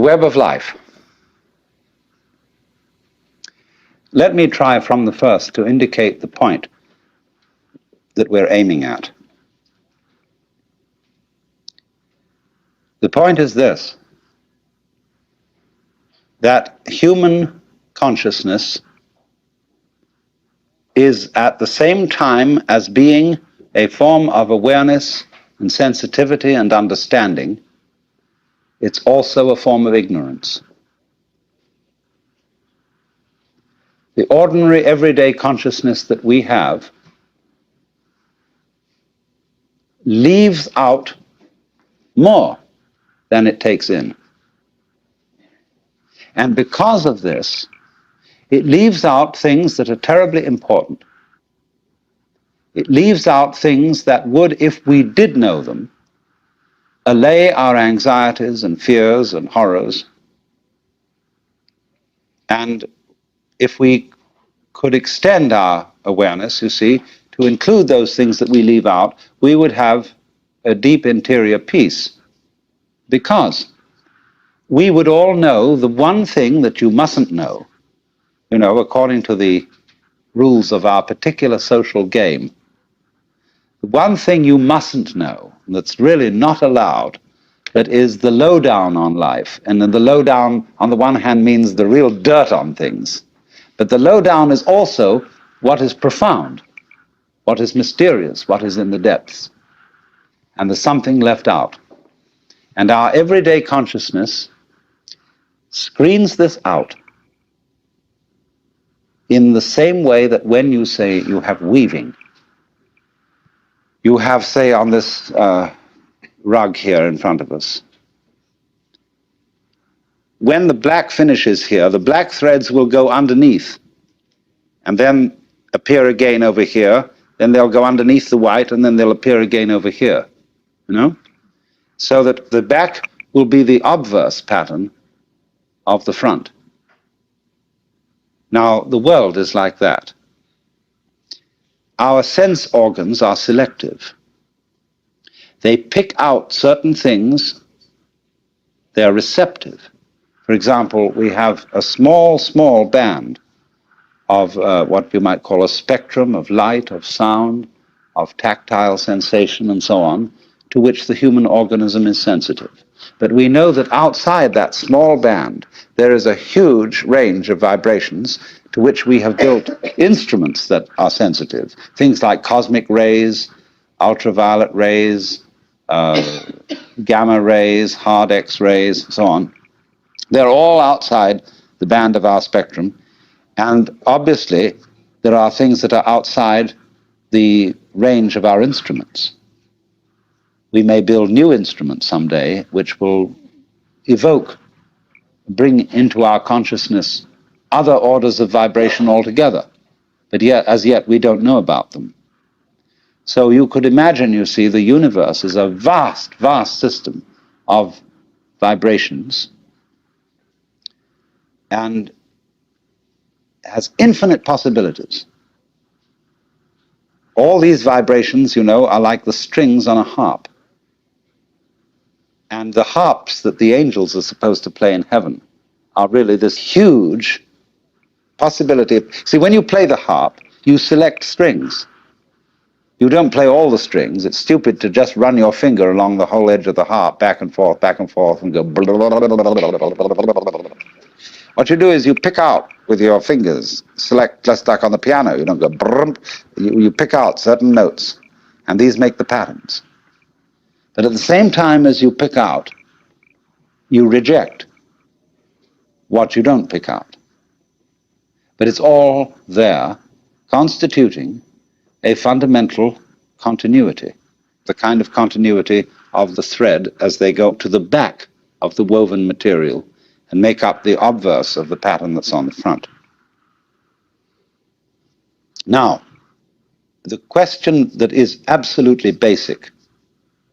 web of life. Let me try from the first to indicate the point that we're aiming at. The point is this, that human consciousness is at the same time as being a form of awareness and sensitivity and understanding, it's also a form of ignorance. The ordinary everyday consciousness that we have leaves out more than it takes in. And because of this, it leaves out things that are terribly important. It leaves out things that would, if we did know them, allay our anxieties and fears and horrors. And if we could extend our awareness, you see, to include those things that we leave out, we would have a deep interior peace. Because we would all know the one thing that you mustn't know, according to the rules of our particular social game. The one thing you mustn't know, that's really not allowed, that is the lowdown on life. And then the lowdown, on the one hand, means the real dirt on things. But the lowdown is also what is profound, what is mysterious, what is in the depths. And there's something left out. And our everyday consciousness screens this out in the same way that when you say you have weaving, you have, say, on this rug here in front of us, when the black finishes here, the black threads will go underneath and then appear again over here, then they'll go underneath the white and then they'll appear again over here, so that the back will be the obverse pattern of the front. Now, the world is like that. Our sense organs are selective. They pick out certain things. They are receptive. For example, we have a small, small band of what you might call a spectrum of light, of sound, of tactile sensation, and so on, to which the human organism is sensitive. But we know that outside that small band, there is a huge range of vibrations to which we have built instruments that are sensitive. Things like cosmic rays, ultraviolet rays, gamma rays, hard X-rays, so on. They're all outside the band of our spectrum. And obviously, there are things that are outside the range of our instruments. We may build new instruments someday which will bring into our consciousness other orders of vibration altogether. But yet, as yet, we don't know about them. So you could imagine, you see, the universe is a vast, vast system of vibrations and has infinite possibilities. All these vibrations, are like the strings on a harp. And the harps that the angels are supposed to play in heaven are really this huge possibility. See, when you play the harp, you select strings. You don't play all the strings. It's stupid to just run your finger along the whole edge of the harp, back and forth, and go. What you do is you pick out with your fingers, select, just like on the piano. You don't go brump. You pick out certain notes, and these make the patterns. But at the same time as you pick out, you reject what you don't pick out. But it's all there, constituting a fundamental continuity, the kind of continuity of the thread as they go to the back of the woven material and make up the obverse of the pattern that's on the front. Now, the question that is absolutely basic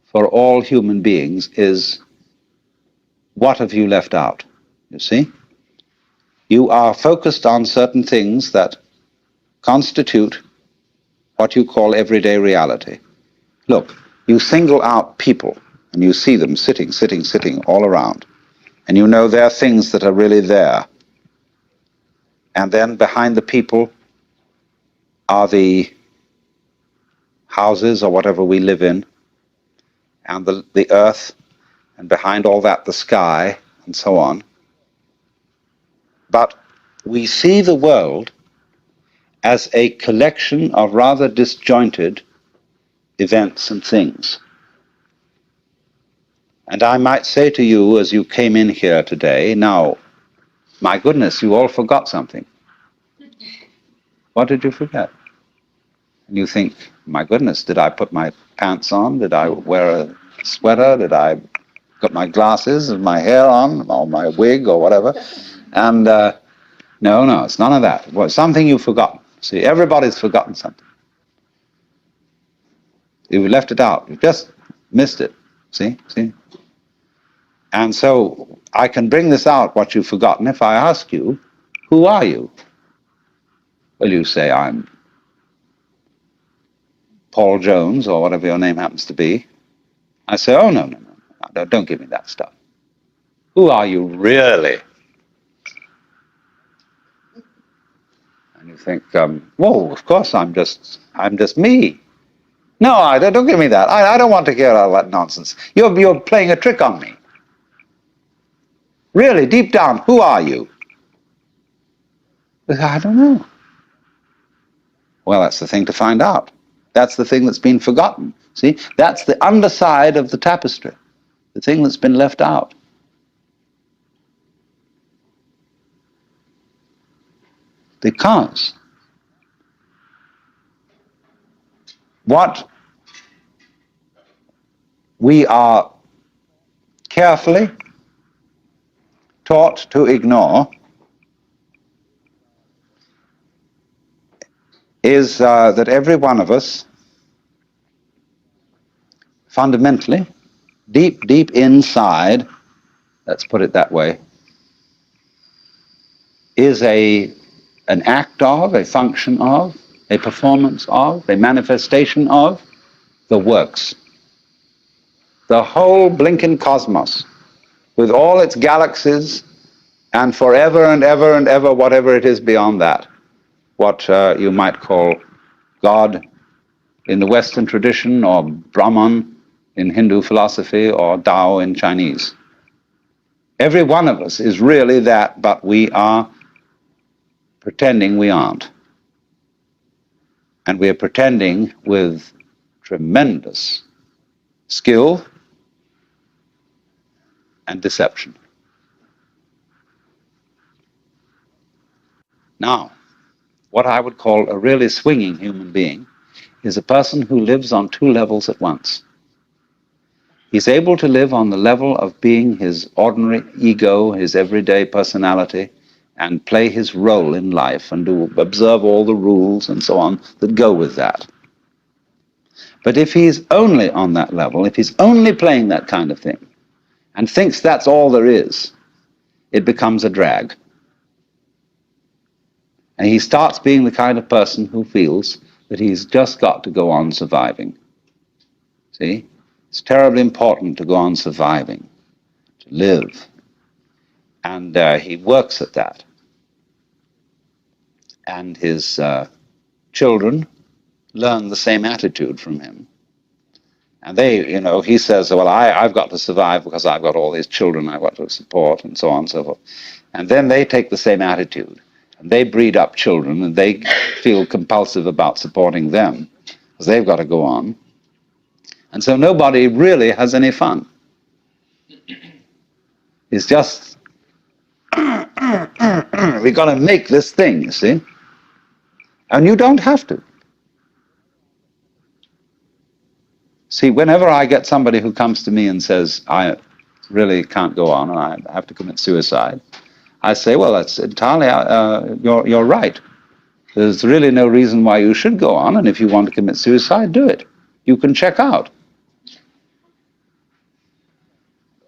for all human beings is, what have you left out? You see? You are focused on certain things that constitute what you call everyday reality. Look, you single out people, and you see them sitting all around. And you know there are things that are really there. And then behind the people are the houses or whatever we live in, and the earth, and behind all that the sky, and so on. But we see the world as a collection of rather disjointed events and things. And I might say to you as you came in here today, now, my goodness, you all forgot something. What did you forget? And you think, my goodness, did I put my pants on? Did I wear a sweater? Did I got my glasses and my hair on, or my wig, or whatever? And no, it's none of that. Well, something you've forgotten. See, everybody's forgotten something. You've left it out. You've just missed it. See? And so I can bring this out, what you've forgotten, if I ask you, who are you? Well, you say, I'm Paul Jones, or whatever your name happens to be. I say, oh, no, don't give me that stuff. Who are you really? And you think, whoa, of course I'm just me. No, don't give me that. I don't want to hear all that nonsense. You're playing a trick on me. Really, deep down, who are you? I don't know. Well, that's the thing to find out. That's the thing that's been forgotten. See, that's the underside of the tapestry, the thing that's been left out. Because what we are carefully taught to ignore is that every one of us, fundamentally, deep inside, let's put it that way, is an act of, a function of, a performance of, a manifestation of the works. The whole blinking cosmos, with all its galaxies, and forever and ever and ever, whatever it is beyond that, what you might call God in the Western tradition, or Brahman in Hindu philosophy, or Tao in Chinese. Every one of us is really that, but we are pretending we aren't. And we are pretending with tremendous skill and deception. Now, what I would call a really swinging human being is a person who lives on two levels at once. He's able to live on the level of being his ordinary ego, his everyday personality, and play his role in life and observe all the rules and so on that go with that. But if he's only on that level, if he's only playing that kind of thing, and thinks that's all there is, it becomes a drag. And he starts being the kind of person who feels that he's just got to go on surviving. See? It's terribly important to go on surviving, to live. And he works at that. And his children learn the same attitude from him. And they, he says, well, I've got to survive because I've got all these children I've got to support, and so on and so forth. And then they take the same attitude. And they breed up children, and they feel compulsive about supporting them, because they've got to go on. And so nobody really has any fun. It's just, we've got to make this thing, you see? And you don't have to. See, whenever I get somebody who comes to me and says, I really can't go on and I have to commit suicide, I say, well, that's entirely, you're right. There's really no reason why you should go on, and if you want to commit suicide, do it. You can check out.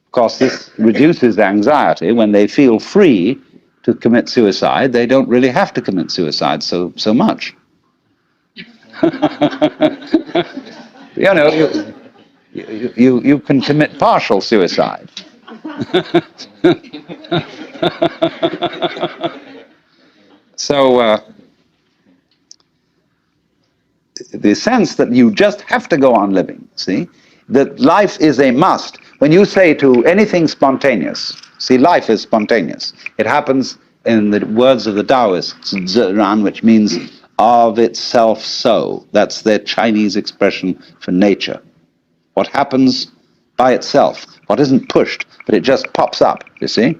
Of course, this reduces anxiety. When they feel free to commit suicide, they don't really have to commit suicide so much. You can commit partial suicide. So the sense that you just have to go on living, see, that life is a must. When you say to anything spontaneous, see, life is spontaneous. It happens, in the words of the Taoists, zheran, which means of itself so. That's their Chinese expression for nature. What happens by itself, what isn't pushed, but it just pops up, you see?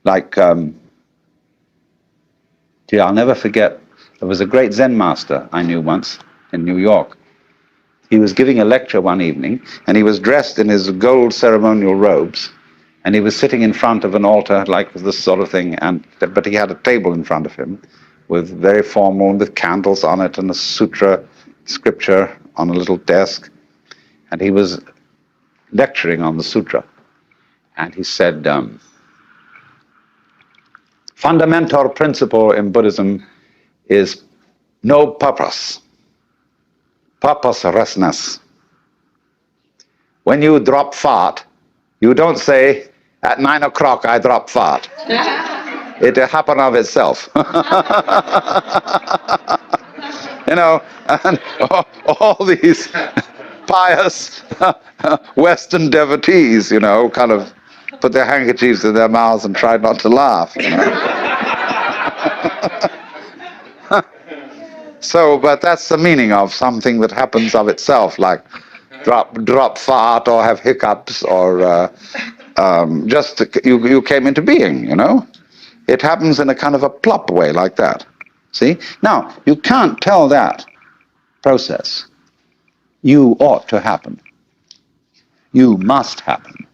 Like, I'll never forget, there was a great Zen master I knew once in New York. He was giving a lecture one evening, and he was dressed in his gold ceremonial robes, and he was sitting in front of an altar like this sort of thing, but he had a table in front of him with very formal, with candles on it, and a sutra scripture on a little desk, and he was lecturing on the sutra. And he said, fundamental principle in Buddhism is no purpose, purposelessness. When you drop fart, you don't say, at 9 o'clock I drop fart. It happened of itself. You know, and all these pious Western devotees, you know, kind of put their handkerchiefs in their mouths and tried not to laugh. You know? So, but that's the meaning of something that happens of itself, like drop fart or have hiccups or just you came into being, you know. It happens in a kind of a plop way like that. See? Now, you can't tell that process. You ought to happen. You must happen.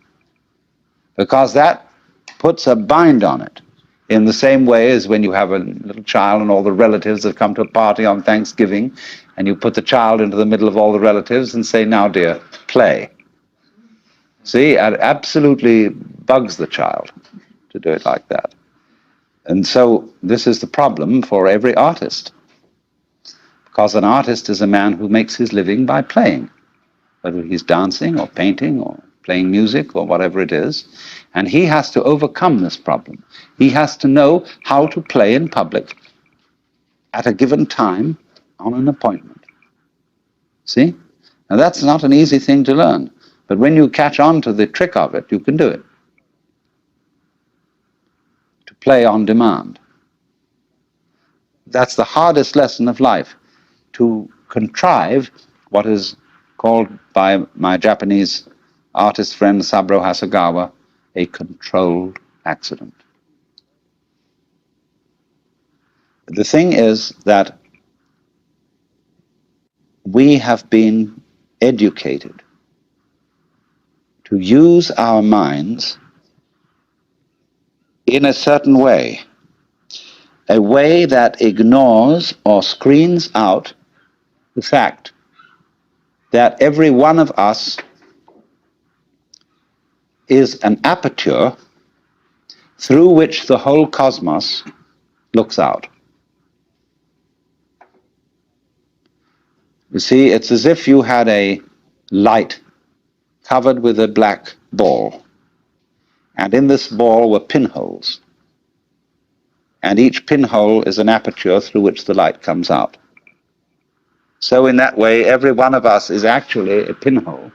Because that puts a bind on it. In the same way as when you have a little child and all the relatives have come to a party on Thanksgiving, and you put the child into the middle of all the relatives and say, now dear, play. See, it absolutely bugs the child to do it like that. And so this is the problem for every artist. Because an artist is a man who makes his living by playing, whether he's dancing or painting or playing music or whatever it is. And he has to overcome this problem. He has to know how to play in public at a given time on an appointment. See? Now that's not an easy thing to learn. But when you catch on to the trick of it, you can do it. To play on demand. That's the hardest lesson of life. To contrive what is called by my Japanese artist friend Saburo Hasegawa a controlled accident. The thing is that we have been educated to use our minds in a certain way, a way that ignores or screens out the fact that every one of us is an aperture through which the whole cosmos looks out. You see, it's as if you had a light covered with a black ball, and in this ball were pinholes, and each pinhole is an aperture through which the light comes out. So in that way, every one of us is actually a pinhole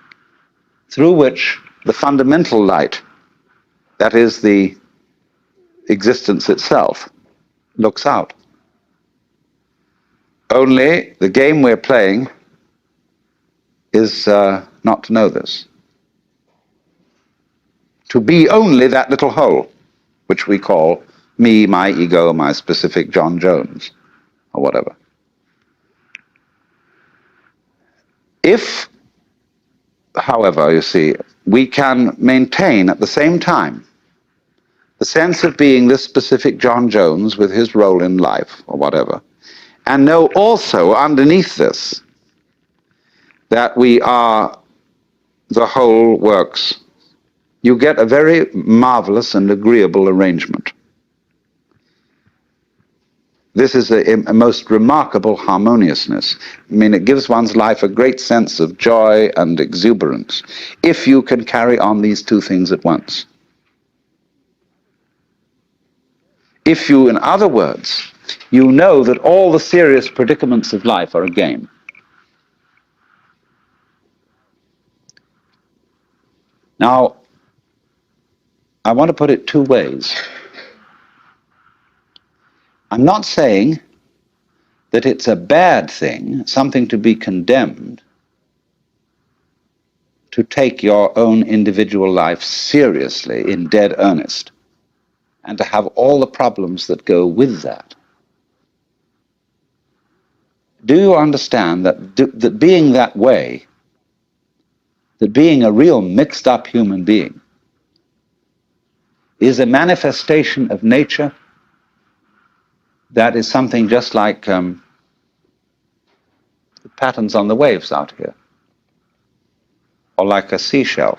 through which the fundamental light, that is the existence itself, looks out. Only the game we're playing is not to know this. To be only that little hole, which we call me, my ego, my specific John Jones, or whatever. If, however, you see, we can maintain at the same time the sense of being this specific John Jones with his role in life, or whatever, and know also underneath this that we are the whole works, you get a very marvelous and agreeable arrangement. This is a most remarkable harmoniousness. I mean, it gives one's life a great sense of joy and exuberance if you can carry on these two things at once. If you, in other words, you know that all the serious predicaments of life are a game. Now, I want to put it two ways. I'm not saying that it's a bad thing, something to be condemned, to take your own individual life seriously, in dead earnest, and to have all the problems that go with that. Do you understand that being that way, that being a real mixed up human being, is a manifestation of nature that is something just like the patterns on the waves out here, or like a seashell?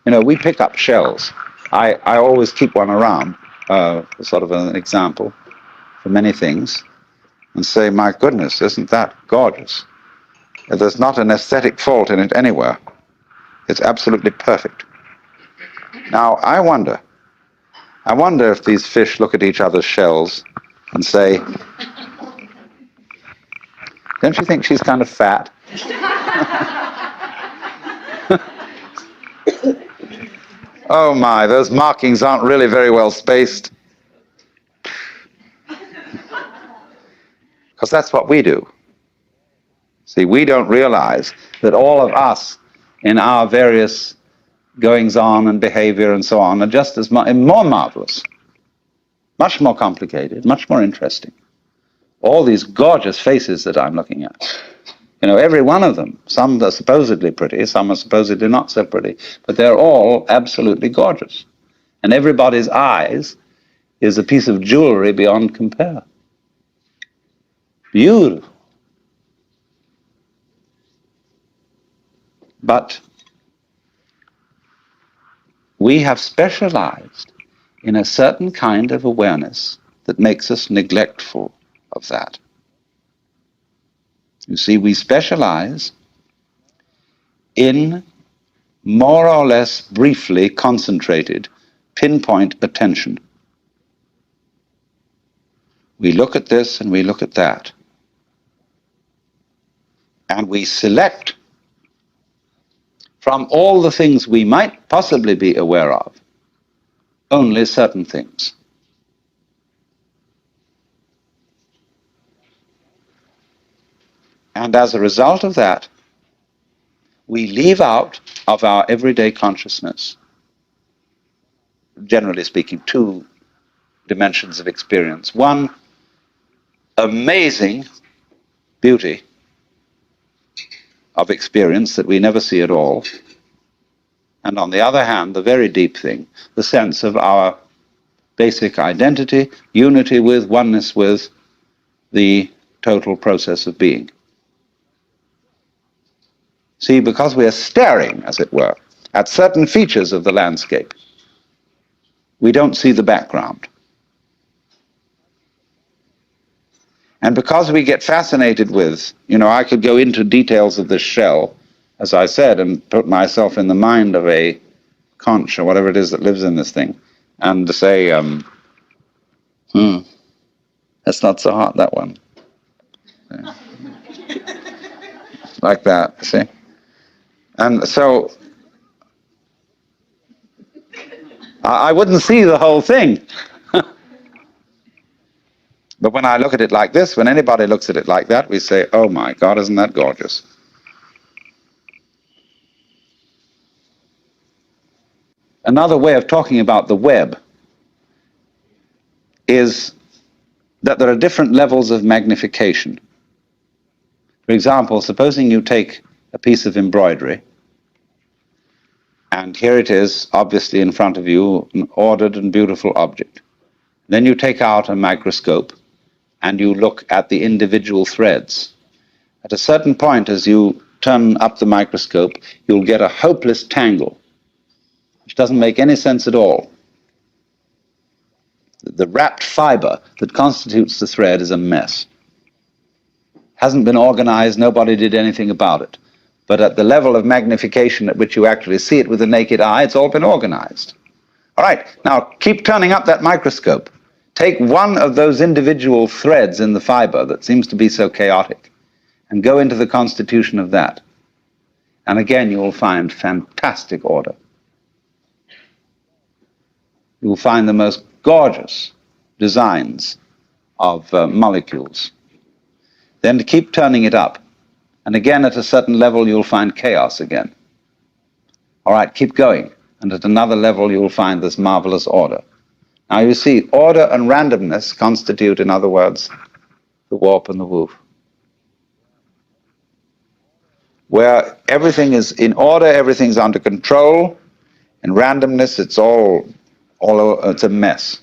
You know, we pick up shells. I always keep one around, sort of an example for many things, and say, my goodness, isn't that gorgeous? There's not an aesthetic fault in it anywhere. It's absolutely perfect. Now, I wonder if these fish look at each other's shells and say, don't you think she's kind of fat? Oh my, those markings aren't really very well spaced. Because that's what we do. See, we don't realize that all of us, in our various goings-on and behavior and so on, are just as more marvelous, much more complicated, much more interesting. All these gorgeous faces that I'm looking at. You know, every one of them. Some are supposedly pretty, some are supposedly not so pretty, but they're all absolutely gorgeous. And everybody's eyes is a piece of jewelry beyond compare. Beautiful. But we have specialized in a certain kind of awareness that makes us neglectful of that. You see, we specialize in more or less briefly concentrated, pinpoint attention. We look at this and we look at that. And we select from all the things we might possibly be aware of, only certain things. And as a result of that, we leave out of our everyday consciousness, generally speaking, two dimensions of experience. One, amazing beauty of experience that we never see at all. And on the other hand, the very deep thing, the sense of our basic identity, unity with, oneness with the total process of being. See, because we are staring, as it were, at certain features of the landscape, we don't see the background. And because we get fascinated with, I could go into details of this shell, as I said, and put myself in the mind of a conch or whatever it is that lives in this thing, and to say, that's not so hot, that one. Like that, see? And so I wouldn't see the whole thing. But when I look at it like this, when anybody looks at it like that, we say, oh my God, isn't that gorgeous? Another way of talking about the web is that there are different levels of magnification. For example, supposing you take a piece of embroidery, and here it is, obviously in front of you, an ordered and beautiful object. Then you take out a microscope, and you look at the individual threads. At a certain point, as you turn up the microscope, you'll get a hopeless tangle, which doesn't make any sense at all. The wrapped fiber that constitutes the thread is a mess. Hasn't been organized, nobody did anything about it. But at the level of magnification at which you actually see it with the naked eye, it's all been organized. All right, now keep turning up that microscope Take one of those individual threads in the fiber that seems to be so chaotic and go into the constitution of that. And again, you will find fantastic order. You will find the most gorgeous designs of molecules. Then to keep turning it up. And again, at a certain level, you'll find chaos again. All right, keep going. And at another level, you'll find this marvelous order. Now you see, order and randomness constitute, in other words, the warp and the woof. Where everything is in order, everything's under control. In randomness, it's it's a mess.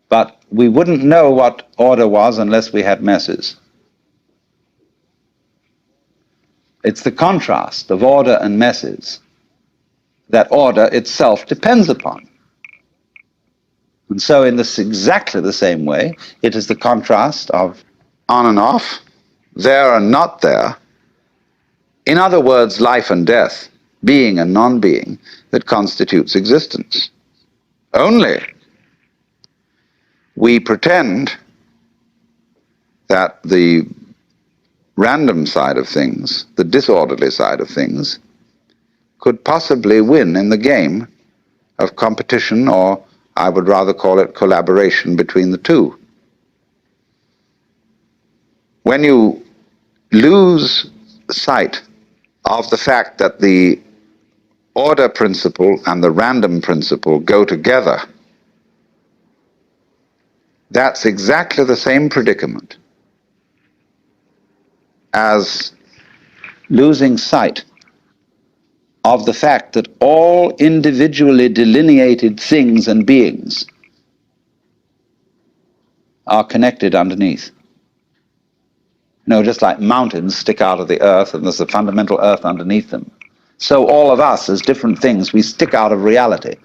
But we wouldn't know what order was unless we had messes. It's the contrast of order and messes that order itself depends upon. And so in this exactly the same way, it is the contrast of on and off, there and not there. In other words, life and death, being and non-being, that constitutes existence. Only we pretend that the random side of things, the disorderly side of things, could possibly win in the game of competition, or I would rather call it collaboration between the two. When you lose sight of the fact that the order principle and the random principle go together, that's exactly the same predicament as losing sight of the fact that all individually delineated things and beings are connected underneath. You know, just like mountains stick out of the earth and there's a fundamental earth underneath them, so all of us as different things, we stick out of reality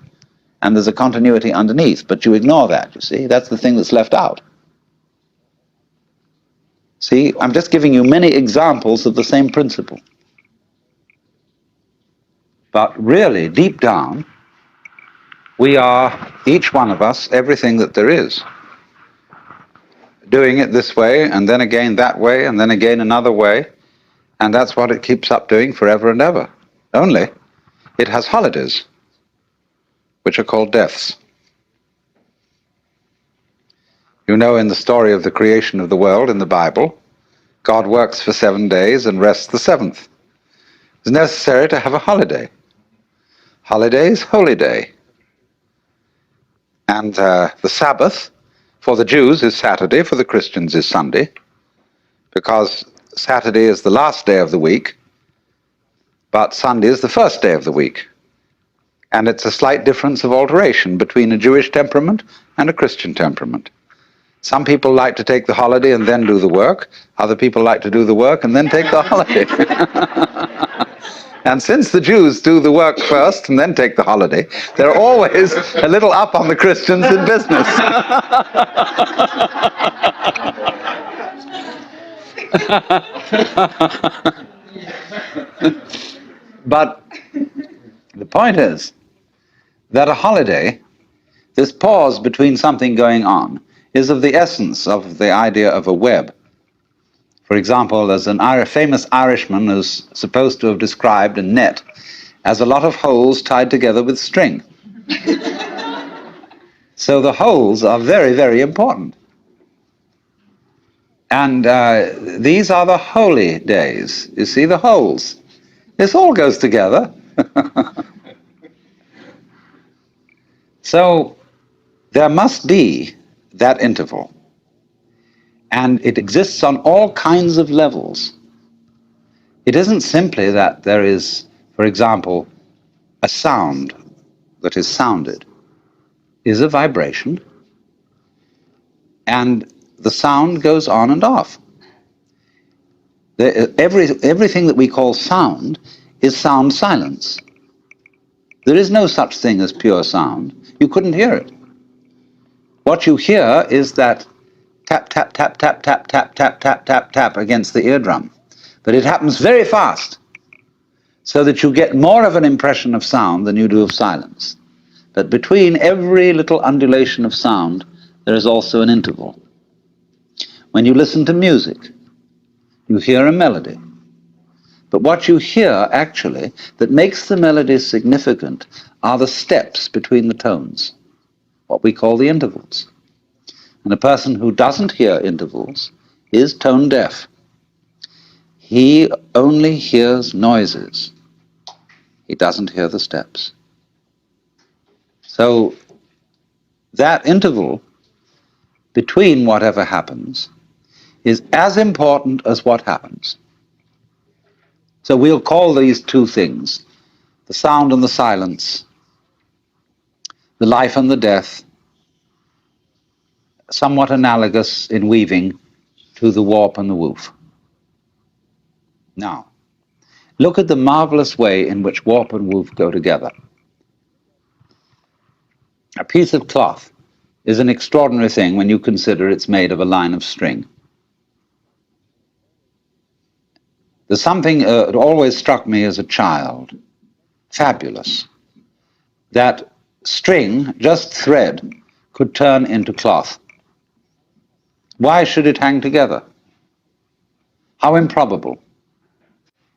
and there's a continuity underneath, but you ignore that, you see. That's the thing that's left out. See, I'm just giving you many examples of the same principle. But really, deep down, we are, each one of us, everything that there is. Doing it this way, and then again that way, and then again another way, and that's what it keeps up doing forever and ever. Only, it has holidays, which are called deaths. You know, in the story of the creation of the world in the Bible, God works for 7 days and rests the seventh. It's necessary to have a holiday. Holiday is holy day. And the Sabbath, for the Jews, is Saturday, for the Christians is Sunday, because Saturday is the last day of the week, but Sunday is the first day of the week. And it's a slight difference of alteration between a Jewish temperament and a Christian temperament. Some people like to take the holiday and then do the work. Other people like to do the work and then take the holiday. And since the Jews do the work first and then take the holiday, they're always a little up on the Christians in business. But the point is that a holiday, this pause between something going on, is of the essence of the idea of a web. For example, there's an famous Irishman who's supposed to have described a net as a lot of holes tied together with string. So the holes are very, very important. And these are the holy days. You see, the holes. This all goes together. So there must be that interval. And it exists on all kinds of levels. It isn't simply that there is, for example, a sound that is sounded. It is a vibration, and the sound goes on and off. Everything that we call sound is sound silence. There is no such thing as pure sound. You couldn't hear it. What you hear is that tap, tap, tap, tap, tap, tap, tap, tap, tap, tap against the eardrum. But it happens very fast, so that you get more of an impression of sound than you do of silence. that between every little undulation of sound, there is also an interval. When you listen to music, you hear a melody. But what you hear, actually, that makes the melody significant are the steps between the tones, what we call the intervals. And a person who doesn't hear intervals is tone deaf. He only hears noises. He doesn't hear the steps. So that interval between whatever happens is as important as what happens. So we'll call these two things, the sound and the silence, the life and the death, somewhat analogous in weaving to the warp and the woof. Now, look at the marvelous way in which warp and woof go together. A piece of cloth is an extraordinary thing when you consider it's made of a line of string. There's something that always struck me as a child, fabulous, that string, just thread, could turn into cloth. Why should it hang together? How improbable.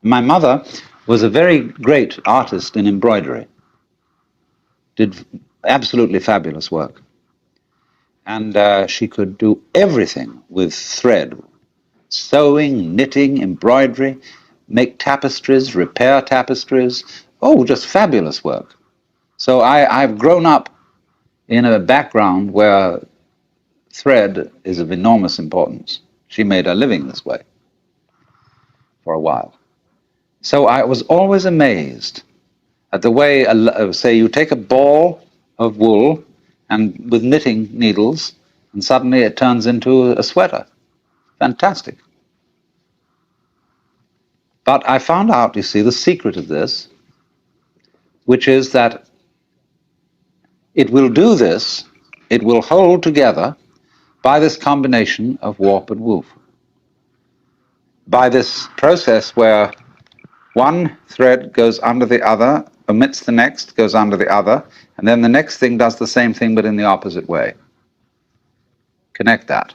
My mother was a very great artist in embroidery, did absolutely fabulous work. And she could do everything with thread, sewing, knitting, embroidery, make tapestries, repair tapestries. Oh, just fabulous work. So I've grown up in a background where thread is of enormous importance. She made her living this way for a while. So I was always amazed at the way, say, you take a ball of wool and with knitting needles, and suddenly it turns into a sweater. Fantastic. But I found out, you see, the secret of this, which is that it will do this, it will hold together by this combination of warp and woof. By this process where one thread goes under the other, omits the next, goes under the other, and then the next thing does the same thing but in the opposite way. Connect that.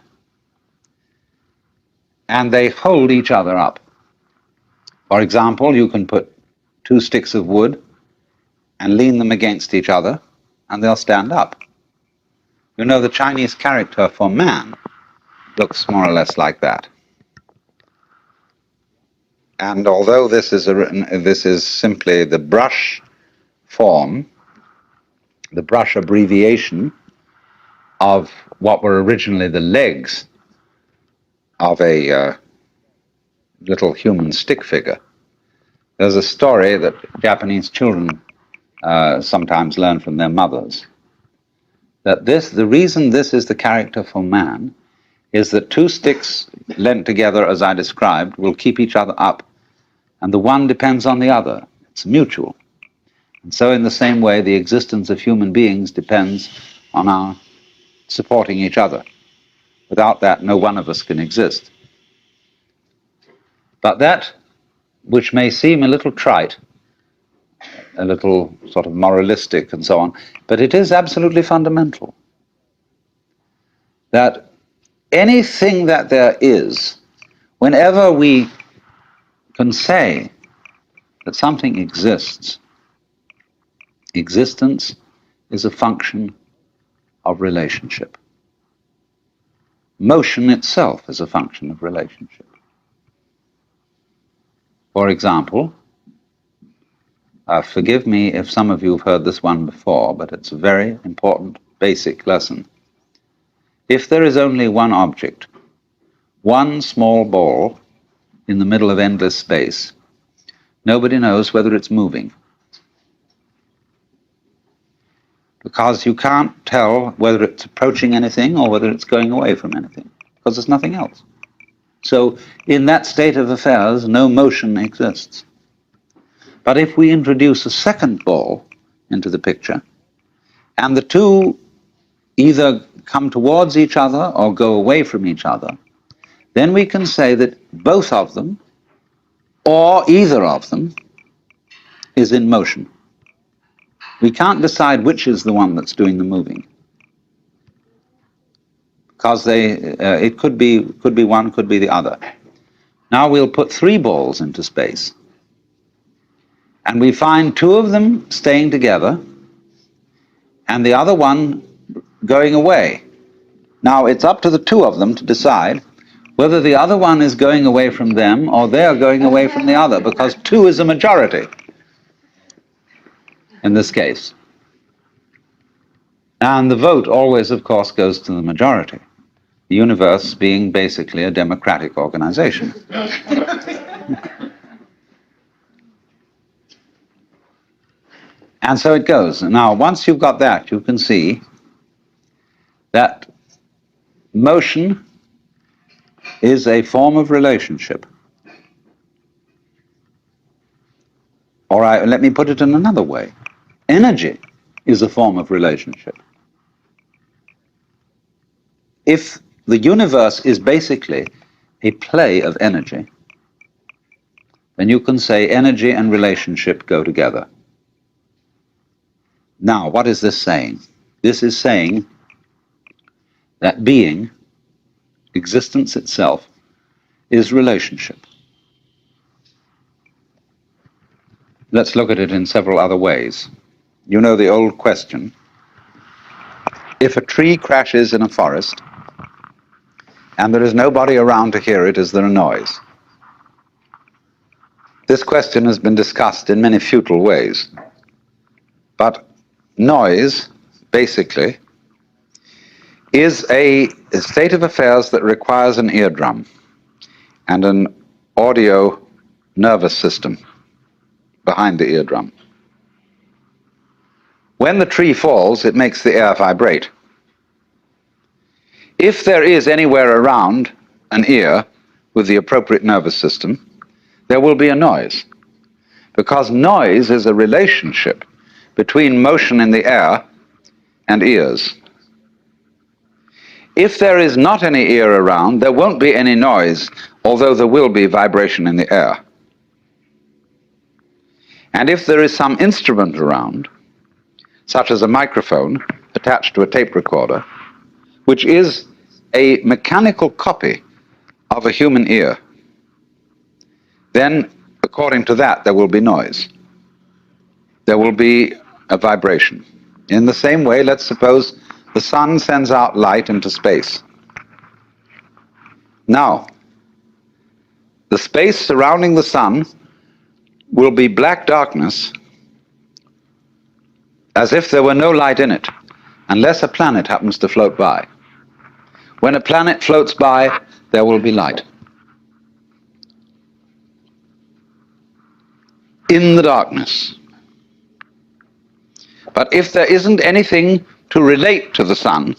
And they hold each other up. For example, you can put two sticks of wood and lean them against each other, and they'll stand up. You know, the Chinese character for man looks more or less like that. And although this is simply the brush form, the brush abbreviation of what were originally the legs of a little human stick figure. There's a story that Japanese children sometimes learn from their mothers, that the reason this is the character for man is that two sticks lent together, as I described, will keep each other up, and the one depends on the other. It's mutual. And so in the same way, the existence of human beings depends on our supporting each other. Without that, no one of us can exist. But that, which may seem a little trite, a little sort of moralistic and so on, but it is absolutely fundamental. That anything that there is, whenever we can say that something exists, existence is a function of relationship. Motion itself is a function of relationship. For example, forgive me if some of you have heard this one before, but it's a very important basic lesson. If there is only one object, one small ball in the middle of endless space, nobody knows whether it's moving. Because you can't tell whether it's approaching anything or whether it's going away from anything, because there's nothing else. So in that state of affairs, no motion exists. But if we introduce a second ball into the picture, and the two either come towards each other or go away from each other, then we can say that both of them, or either of them, is in motion. We can't decide which is the one that's doing the moving, because it could be one, could be the other. Now we'll put 3 balls into space, and we find 2 of them staying together and the other one going away. Now it's up to the 2 of them to decide whether the other one is going away from them or they are going away from the other, because 2 is a majority in this case. And the vote always, of course, goes to the majority, the universe being basically a democratic organization. And so it goes. Now, once you've got that, you can see that motion is a form of relationship. Or let me put it in another way. Energy is a form of relationship. If the universe is basically a play of energy, then you can say energy and relationship go together. Now, what is this saying? This is saying that being, existence itself, is relationship. Let's look at it in several other ways. You know the old question: if a tree crashes in a forest and there is nobody around to hear it, is there a noise? This question has been discussed in many futile ways. But noise, basically, is a state of affairs that requires an eardrum and an audio nervous system behind the eardrum. When the tree falls, it makes the air vibrate. If there is anywhere around an ear with the appropriate nervous system, there will be a noise, because noise is a relationship between motion in the air and ears. If there is not any ear around, there won't be any noise, although there will be vibration in the air. And if there is some instrument around, such as a microphone attached to a tape recorder, which is a mechanical copy of a human ear, then, according to that, there will be noise. There will be a vibration. In the same way, let's suppose the sun sends out light into space. Now, the space surrounding the sun will be black darkness, as if there were no light in it, unless a planet happens to float by. When a planet floats by, there will be light. In the darkness. But if there isn't anything to relate to the sun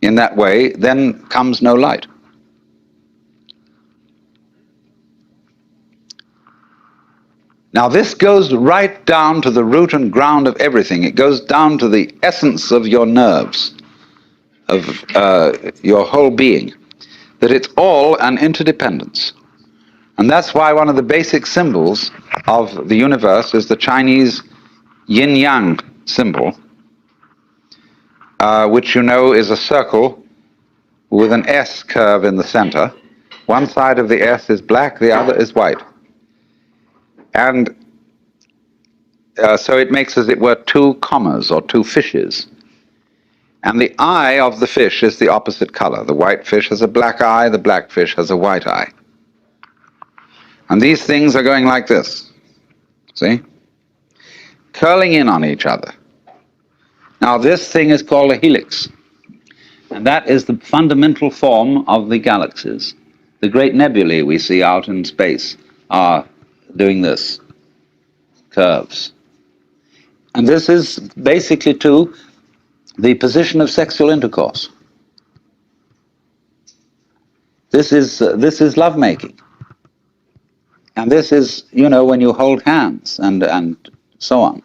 in that way, then comes no light. Now this goes right down to the root and ground of everything. It goes down to the essence of your nerves, of your whole being, that it's all an interdependence. And that's why one of the basic symbols of the universe is the Chinese yin-yang symbol, which you know is a circle with an S curve in the center. One side of the S is black, the other is white. And so it makes, as it were, 2 commas or 2 fishes. And the eye of the fish is the opposite color. The white fish has a black eye, the black fish has a white eye. And these things are going like this, see? Curling in on each other. Now this thing is called a helix, and that is the fundamental form of the galaxies. The great nebulae we see out in space are doing this, curves. And this is basically too the position of sexual intercourse. This is lovemaking. And this is, you know, when you hold hands and so on.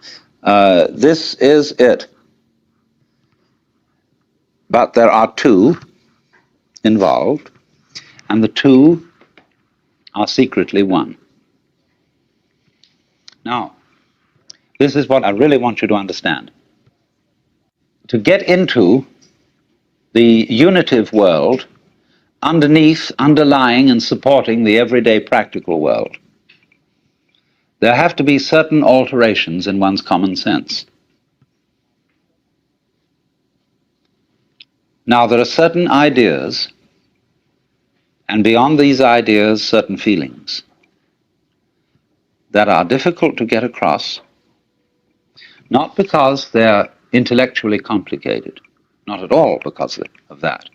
This is it. But there are 2 involved, and the 2 are secretly one. Now, This is what I really want you to understand. To get into the unitive world, underneath, underlying, and supporting the everyday practical world, there have to be certain alterations in one's common sense. Now, there are certain ideas, and beyond these ideas, certain feelings that are difficult to get across, not because they're intellectually complicated, not at all because of that,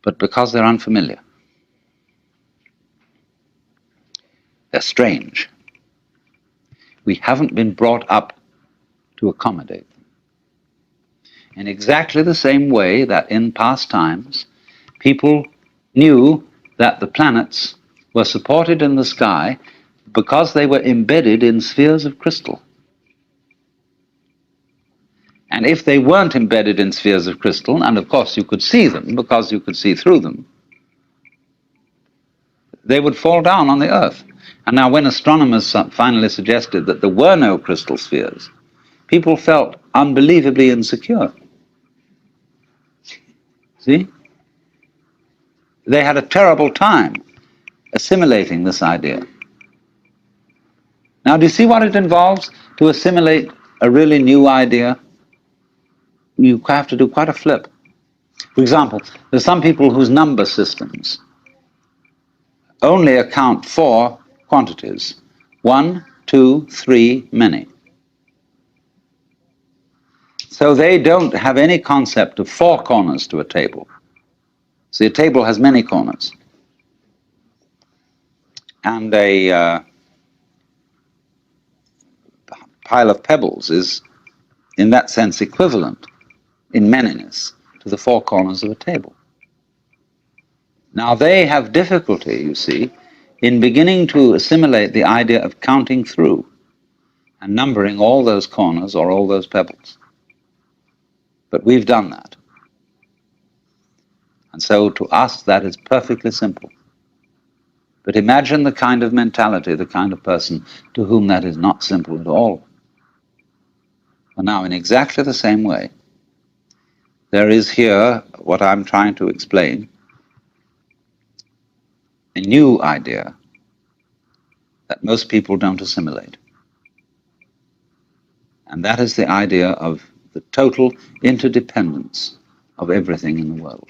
but because they're unfamiliar. They're strange. We haven't been brought up to accommodate them. In exactly the same way that in past times, people knew that the planets were supported in the sky because they were embedded in spheres of crystal. And if they weren't embedded in spheres of crystal, and of course you could see them because you could see through them, they would fall down on the Earth. And now when astronomers finally suggested that there were no crystal spheres, people felt unbelievably insecure. See? They had a terrible time assimilating this idea. Now, do you see what it involves to assimilate a really new idea? You have to do quite a flip. For example, there's some people whose number systems only account for quantities. 1, 2, 3, many. So they don't have any concept of four corners to a table. See, a table has many corners. And a pile of pebbles is, in that sense, equivalent in manyness to the four corners of a table. Now they have difficulty, you see, in beginning to assimilate the idea of counting through and numbering all those corners or all those pebbles. But we've done that. And so to us that is perfectly simple. But imagine the kind of mentality, the kind of person to whom that is not simple at all. And now in exactly the same way, there is here what I'm trying to explain, a new idea that most people don't assimilate. And that is the idea of the total interdependence of everything in the world.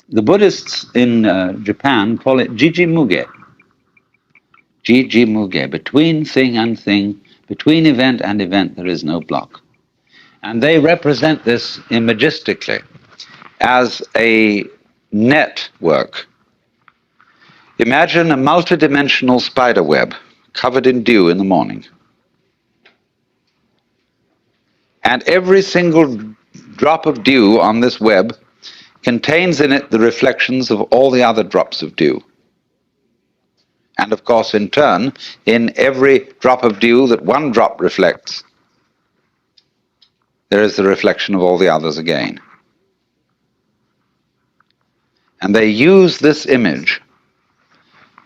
The Buddhists in Japan call it Jiji-muge. Jiji-muge, between thing and thing, between event and event, there is no block. And they represent this imagistically as a network. Imagine a multidimensional spider web covered in dew in the morning. And every single drop of dew on this web contains in it the reflections of all the other drops of dew. And of course, in turn, in every drop of dew that one drop reflects, there is the reflection of all the others again. And they use this image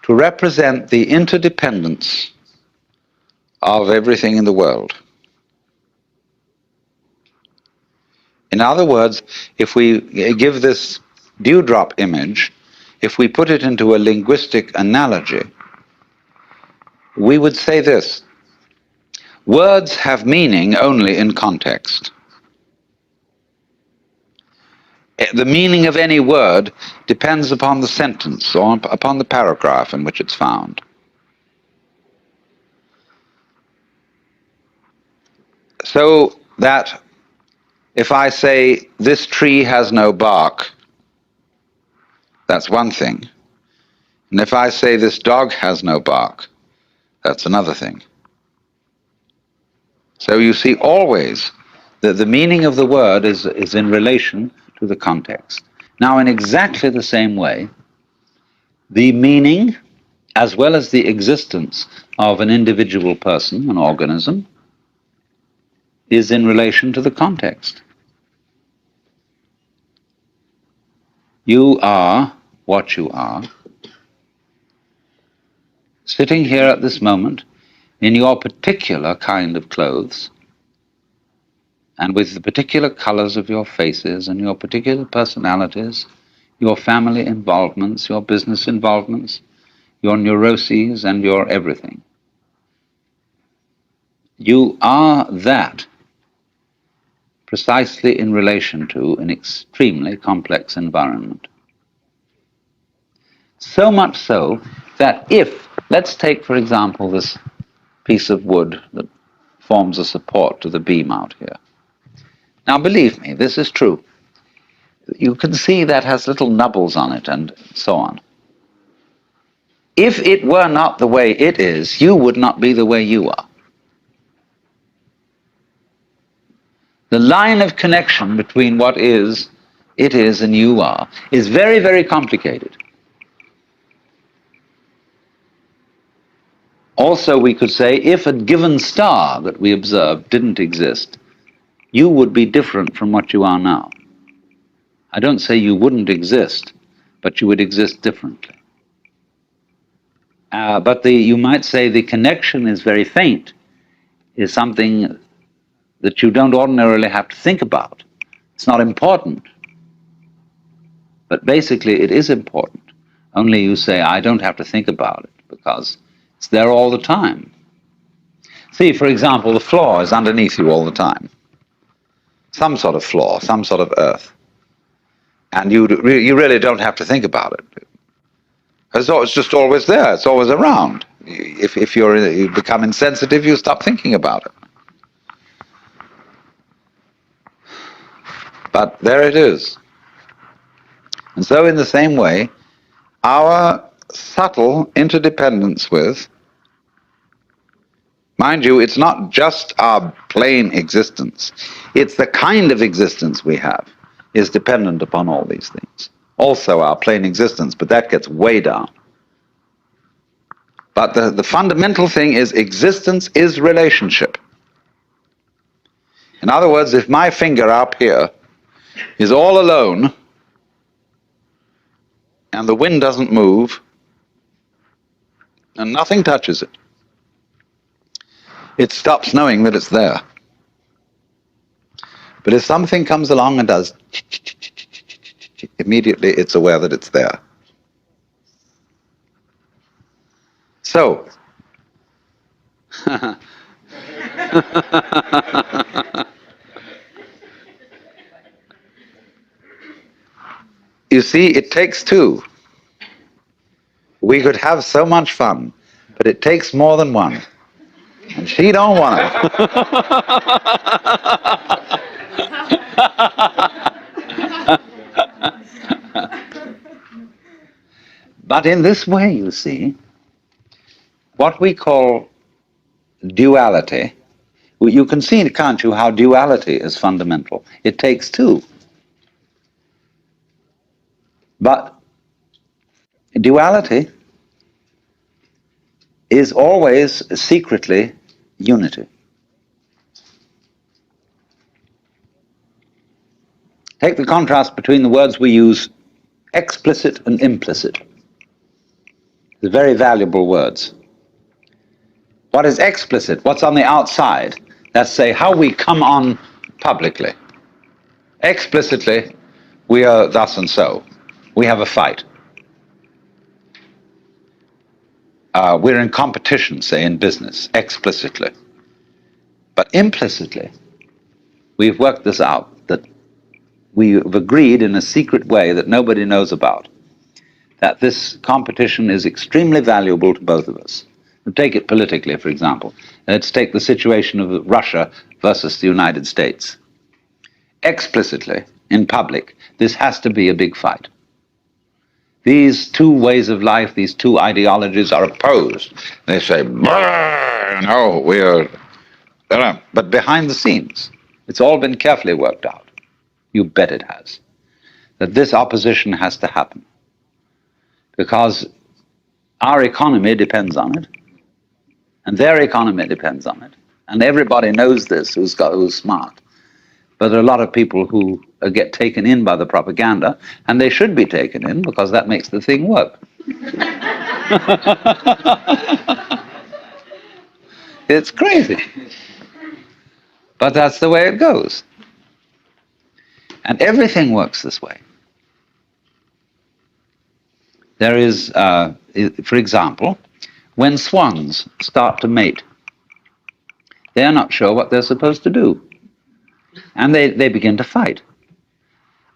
to represent the interdependence of everything in the world. In other words, if we give this dewdrop image, if we put it into a linguistic analogy, we would say this: words have meaning only in context. The meaning of any word depends upon the sentence or upon the paragraph in which it's found. So that if I say, this tree has no bark, that's one thing. And if I say, this dog has no bark, that's another thing. So you see always that the meaning of the word is in relation to the context. Now, in exactly the same way, the meaning, as well as the existence of an individual person, an organism, is in relation to the context. You are what you are. sitting here at this moment in your particular kind of clothes and with the particular colors of your faces and your particular personalities, your family involvements, your business involvements, your neuroses and your everything. You are that precisely in relation to an extremely complex environment. So much so that if, let's take for example this piece of wood that forms a support to the beam out here. Now believe me, this is true. You can see that has little nubbles on it and so on. If it were not the way it is, you would not be the way you are. The line of connection between what is, it is, and you are is very, very complicated. Also, we could say, if a given star that we observe didn't exist, you would be different from what you are now. I don't say you wouldn't exist, but you would exist differently. But you might say the connection is very faint, is something that you don't ordinarily have to think about. It's not important. But basically it is important. Only you say, I don't have to think about it, because it's there all the time. See, for example, the floor is underneath you all the time. Some sort of floor, some sort of earth. And you really don't have to think about it. It's just always there, it's always around. If you become insensitive, you stop thinking about it. But there it is. And so in the same way, our subtle interdependence with, mind you, it's not just our plain existence, it's the kind of existence we have is dependent upon all these things. Also our plain existence, but that gets way down. But the fundamental thing is existence is relationship. In other words, if my finger up here is all alone and the wind doesn't move and nothing touches it, it stops knowing that it's there. But if something comes along and does, immediately it's aware that it's there. So, you see, it takes two. We could have so much fun, but it takes more than one. And she don't want it. But in this way, you see, what we call duality, you can see, can't you, how duality is fundamental. It takes two. But duality is always secretly unity. Take the contrast between the words we use, explicit and implicit. They're very valuable words. What is explicit? What's on the outside? That's, say, how we come on publicly. Explicitly, we are thus and so. We have a fight. We're in competition, say, in business, explicitly. But implicitly, we've worked this out, that we've agreed in a secret way that nobody knows about, that this competition is extremely valuable to both of us. Take it politically, for example. Let's take the situation of Russia versus the United States. Explicitly, in public, this has to be a big fight. These two ways of life, these two ideologies are opposed. They say, no, we are... But behind the scenes, it's all been carefully worked out. You bet it has. That this opposition has to happen. Because our economy depends on it. And their economy depends on it. And everybody knows this who's smart. But there are a lot of people who get taken in by the propaganda, and they should be taken in because that makes the thing work. It's crazy. But that's the way it goes. And everything works this way. There is, for example, when swans start to mate, they are not sure what they're supposed to do. And they begin to fight.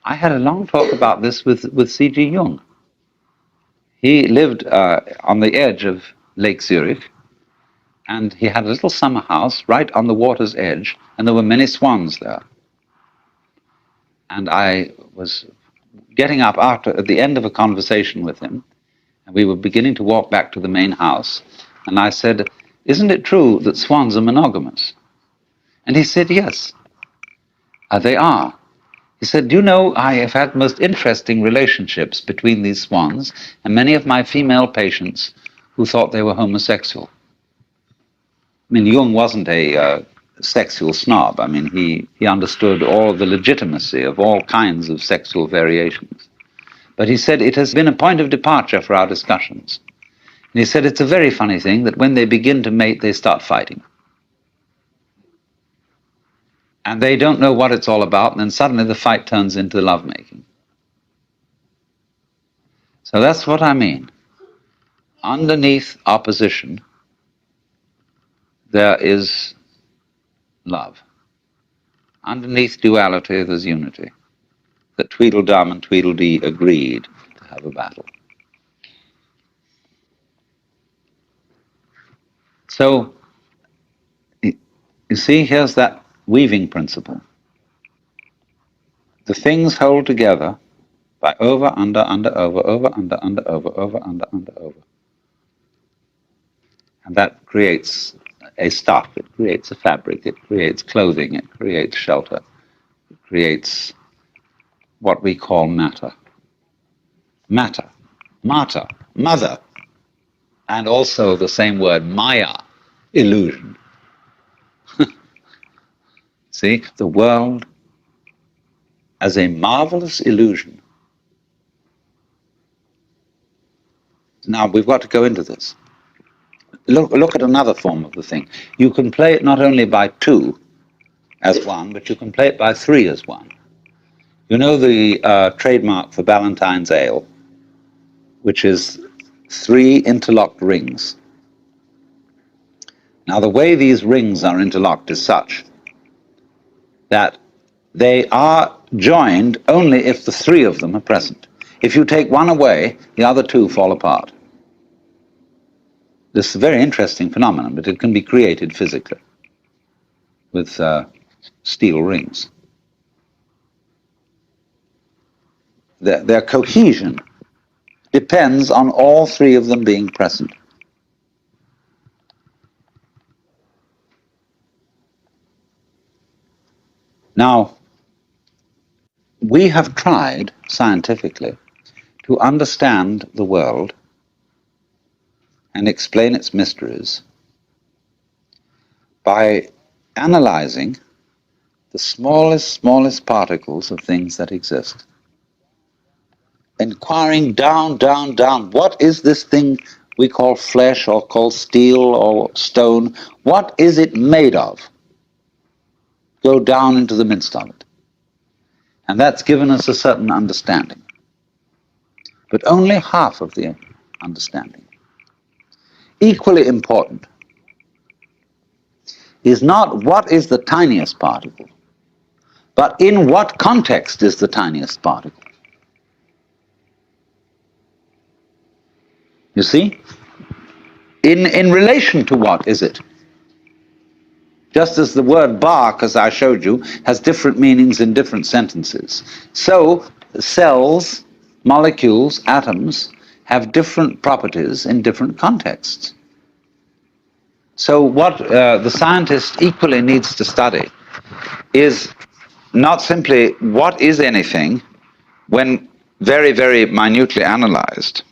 I had a long talk about this with C.G. Jung. He lived on the edge of Lake Zurich, and he had a little summer house right on the water's edge, and there were many swans there. And I was getting up at the end of a conversation with him, and we were beginning to walk back to the main house, and I said, "Isn't it true that swans are monogamous?" And he said, "Yes, they are." He said, "Do you know, I have had most interesting relationships between these swans and many of my female patients who thought they were homosexual." I mean, Jung wasn't a sexual snob. I mean, he understood all the legitimacy of all kinds of sexual variations. But he said it has been a point of departure for our discussions. And he said it's a very funny thing that when they begin to mate, they start fighting. And they don't know what it's all about, and then suddenly the fight turns into lovemaking. So that's what I mean. Underneath opposition, there is love. Underneath duality, there's unity. That Tweedledum and Tweedledee agreed to have a battle. So, you see, here's that weaving principle. The things hold together by over, under, over, under, over. And that creates a stuff, it creates a fabric, it creates clothing, it creates shelter, it creates what we call matter. Matter, mata, mother, and also the same word, maya, illusion. See, the world as a marvelous illusion. Now, we've got to go into this. Look at another form of the thing. You can play it not only by two as one, but you can play it by three as one. You know the trademark for Ballantine's Ale, which is 3 interlocked rings. Now, the way these rings are interlocked is such that they are joined only if the 3 of them are present. If you take one away, the other 2 fall apart. This is a very interesting phenomenon, but it can be created physically with steel rings. Their cohesion depends on all 3 of them being present. Now, we have tried scientifically to understand the world and explain its mysteries by analyzing the smallest particles of things that exist. Inquiring down, what is this thing we call flesh or call steel or stone? What is it made of? Go down into the midst of it. And that's given us a certain understanding. But only half of the understanding. Equally important is not what is the tiniest particle, but in what context is the tiniest particle. You see? In relation to what is it? Just as the word bark, as I showed you, has different meanings in different sentences. So cells, molecules, atoms have different properties in different contexts. So what the scientist equally needs to study is not simply what is anything when very, very minutely analyzed,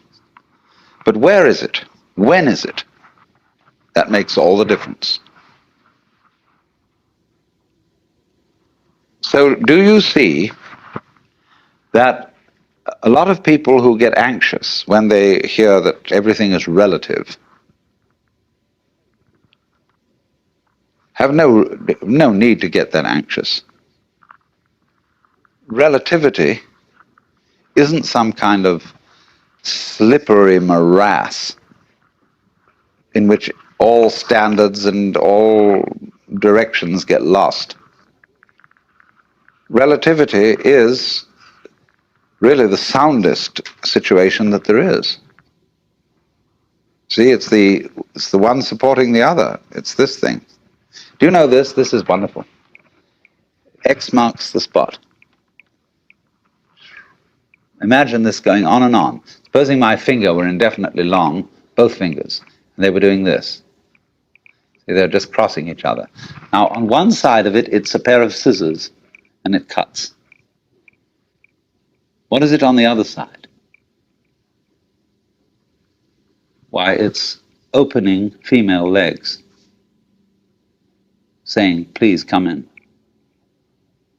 but where is it? When is it? That makes all the difference. So do you see that A lot of people who get anxious when they hear that everything is relative have no need to get that anxious. Relativity isn't some kind of slippery morass in which all standards and all directions get lost. Relativity is really the soundest situation that there is. See, it's the one supporting the other. It's this thing. Do you know this? This is wonderful. X marks the spot. Imagine this going on and on. Supposing my finger were indefinitely long, both fingers, and they were doing this. See, they're just crossing each other. Now, on one side of it, it's a pair of scissors, and it cuts. What is it on the other side? Why, it's opening female legs, saying, please come in.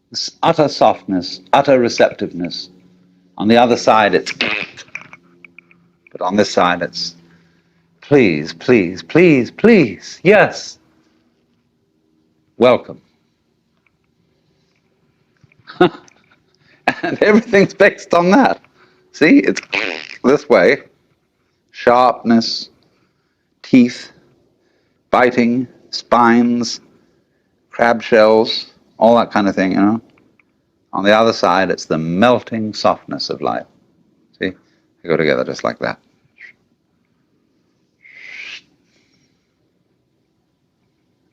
This utter softness, utter receptiveness. On the other side, it's but on this side, it's please, please, please, please, yes, welcome. And everything's based on that. See, it's this way. Sharpness, teeth, biting, spines, crab shells, all that kind of thing, you know. On the other side, it's the melting softness of life. See, they go together just like that.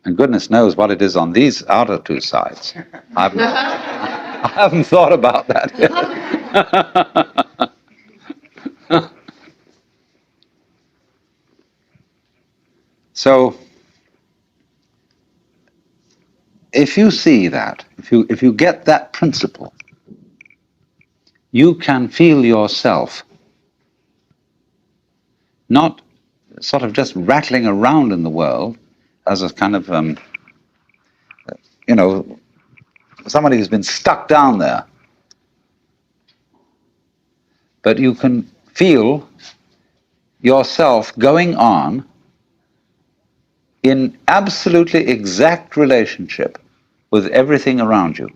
And goodness knows what it is on these outer two sides. I haven't thought about that yet. So, if you see that, if you get that principle, you can feel yourself not sort of just rattling around in the world as a kind of, somebody who's been stuck down there. But you can feel yourself going on in absolutely exact relationship with everything around you.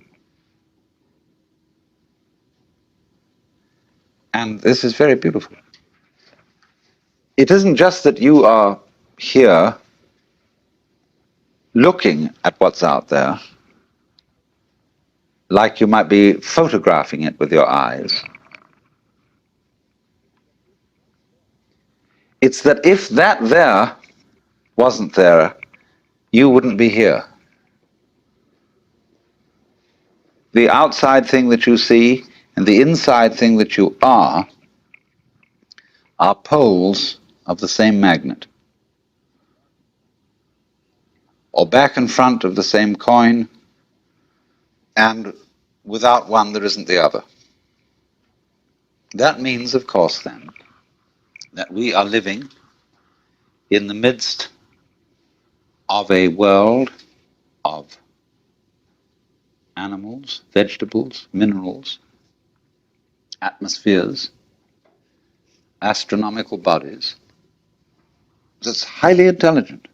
And this is very beautiful. It isn't just that you are here looking at what's out there, like you might be photographing it with your eyes. It's that if that there wasn't there, you wouldn't be here. The outside thing that you see and the inside thing that you are poles of the same magnet, or back and front of the same coin, and without one there isn't the other. That means, of course, then, that we are living in the midst of a world of animals, vegetables, minerals, atmospheres, astronomical bodies, that's highly intelligent.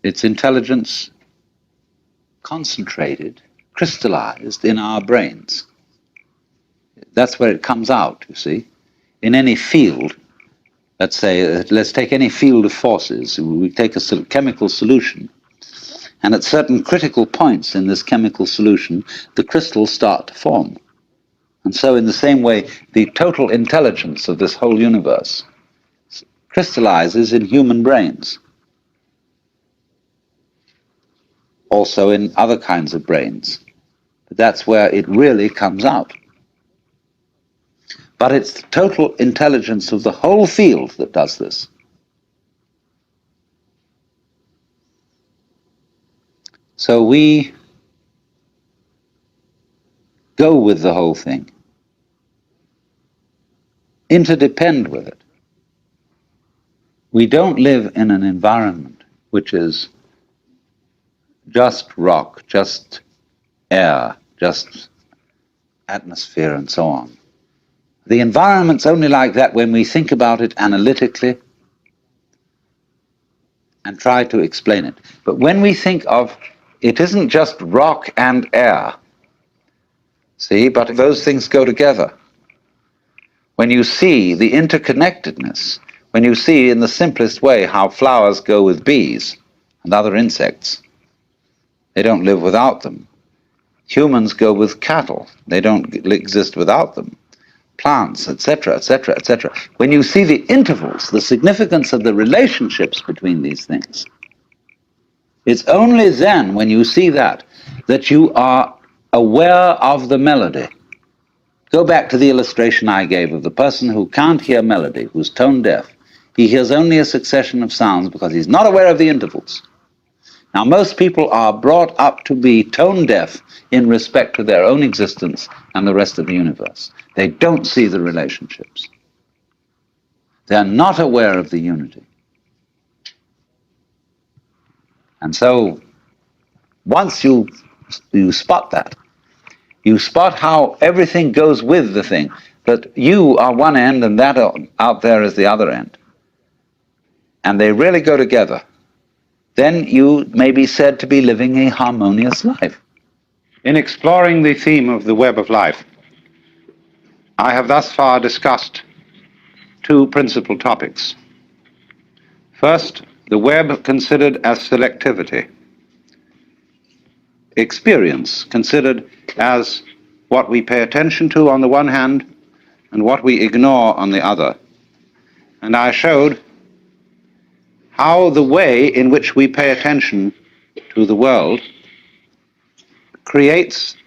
Its intelligence concentrated, crystallized in our brains. That's where it comes out, you see. In any field, let's take any field of forces, we take a chemical solution, and at certain critical points in this chemical solution, the crystals start to form. And so in the same way, the total intelligence of this whole universe crystallizes in human brains. Also in other kinds of brains. But that's where it really comes out. But it's the total intelligence of the whole field that does this. So we go with the whole thing, interdepend with it. We don't live in an environment which is just rock, just air, just atmosphere, and so on. The environment's only like that when we think about it analytically and try to explain it. But when we think of it isn't just rock and air, see, but those things go together. When you see the interconnectedness, when you see in the simplest way how flowers go with bees and other insects, they don't live without them. Humans go with cattle, they don't exist without them. Plants, etc., etc., etc. When you see the intervals, the significance of the relationships between these things, it's only then, when you see that, that you are aware of the melody. Go back to the illustration I gave of the person who can't hear melody, who's tone deaf. He hears only a succession of sounds because he's not aware of the intervals. Now, most people are brought up to be tone deaf in respect to their own existence and the rest of the universe. They don't see the relationships. They're not aware of the unity. And so, once you spot that, you spot how everything goes with the thing, that you are one end and that out there is the other end, and they really go together, then you may be said to be living a harmonious life. In exploring the theme of the web of life, I have thus far discussed two principal topics. First, the web considered as selectivity. Experience considered as what we pay attention to on the one hand and what we ignore on the other. And I showed how the way in which we pay attention to the world creates,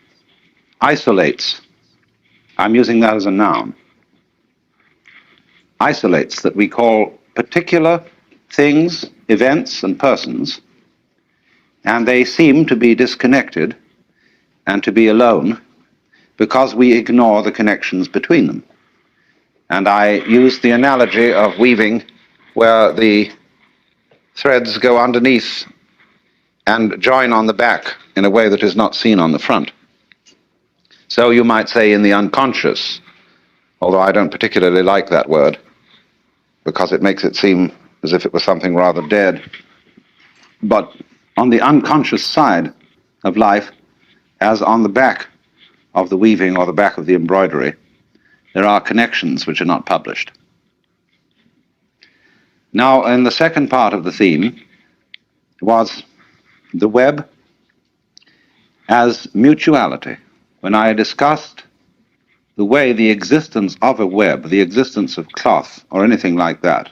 isolates, I'm using that as a noun, isolates that we call particular things, events, and persons, and they seem to be disconnected and to be alone because we ignore the connections between them. And I used the analogy of weaving where the threads go underneath and join on the back in a way that is not seen on the front. So you might say in the unconscious, although I don't particularly like that word because it makes it seem as if it was something rather dead, but on the unconscious side of life, as on the back of the weaving or the back of the embroidery, there are connections which are not published. Now, in the second part of the theme was the web as mutuality. When I discussed the way the existence of a web, the existence of cloth or anything like that,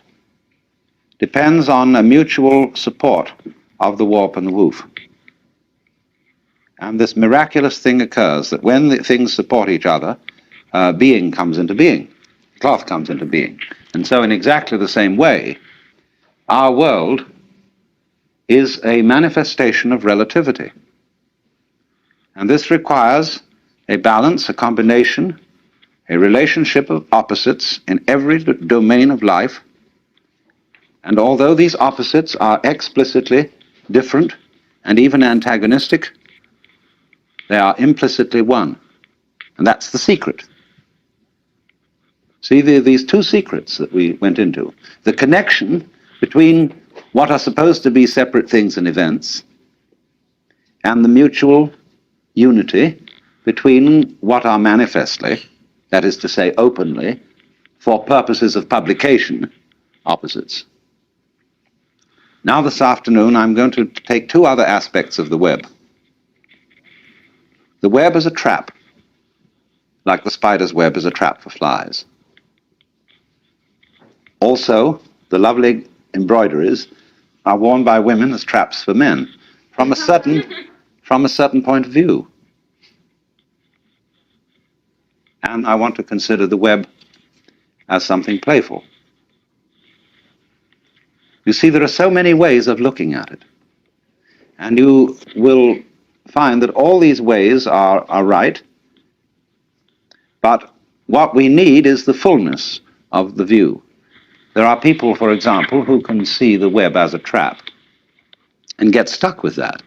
depends on a mutual support of the warp and the woof. And this miraculous thing occurs that when the things support each other, being comes into being, cloth comes into being. And so in exactly the same way, our world is a manifestation of relativity. And this requires a balance, a combination, a relationship of opposites in every domain of life. And although these opposites are explicitly different and even antagonistic, they are implicitly one. And that's the secret. See, these two secrets that we went into. The connection between what are supposed to be separate things and events and the mutual unity between what are manifestly, that is to say openly, for purposes of publication, opposites. Now this afternoon I'm going to take two other aspects of the web. The web is a trap, like the spider's web is a trap for flies. Also, the lovely embroideries are worn by women as traps for men, from a certain point of view. And I want to consider the web as something playful. You see, there are so many ways of looking at it. And you will find that all these ways are right, but what we need is the fullness of the view. There are people, for example, who can see the web as a trap and get stuck with that.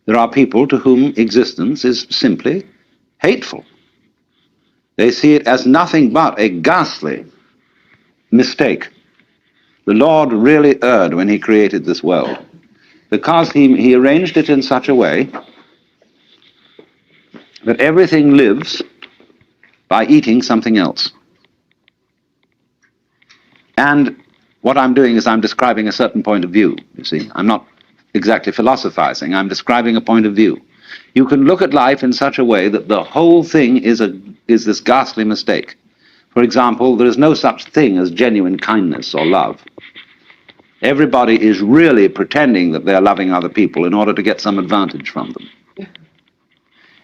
There are people to whom existence is simply hateful. They see it as nothing but a ghastly mistake. The Lord really erred when he created this world, because he arranged it in such a way that everything lives by eating something else. And what I'm doing is I'm describing a certain point of view, you see. I'm not exactly philosophizing, I'm describing a point of view. You can look at life in such a way that the whole thing is this ghastly mistake. For example, there is no such thing as genuine kindness or love. Everybody is really pretending that they're loving other people in order to get some advantage from them.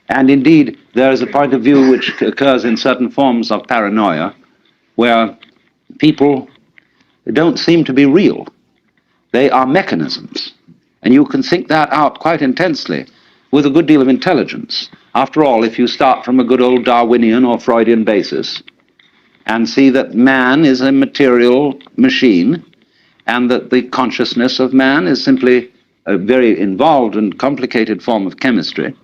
And indeed, there is a point of view which occurs in certain forms of paranoia, where people don't seem to be real. They are mechanisms. And you can think that out quite intensely with a good deal of intelligence. After all, if you start from a good old Darwinian or Freudian basis and see that man is a material machine and that the consciousness of man is simply a very involved and complicated form of chemistry,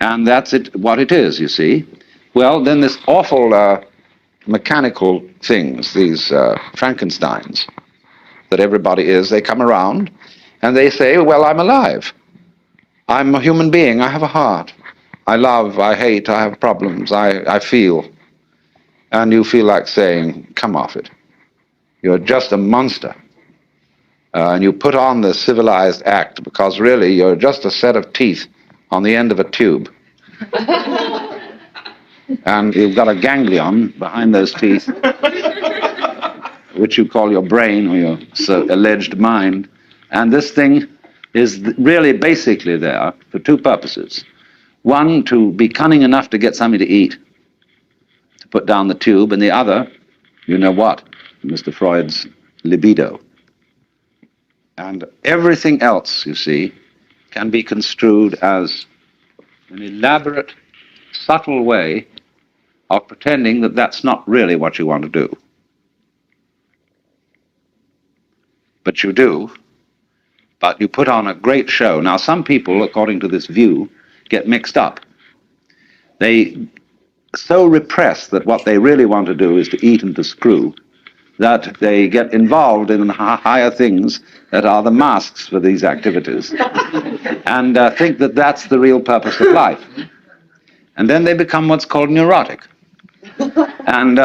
and that's what it is, you see, well, then this awful mechanical things, these Frankensteins that everybody is, they come around and they say, well, I'm alive. I'm a human being. I have a heart. I love, I hate, I have problems, I feel. And you feel like saying, come off it. You're just a monster. And you put on the civilized act because really you're just a set of teeth on the end of a tube. And you've got a ganglion behind those teeth, which you call your brain or your alleged mind. And this thing is really basically there for two purposes. One, to be cunning enough to get something to eat, to put down the tube, and the other, you know what, Mr. Freud's libido. And everything else, you see, can be construed as an elaborate, subtle way of pretending that that's not really what you want to do. But you do, but you put on a great show. Now, some people, according to this view, get mixed up. They so repress that what they really want to do is to eat and to screw, that they get involved in higher things that are the masks for these activities, and think that that's the real purpose of life. And then they become what's called neurotic. And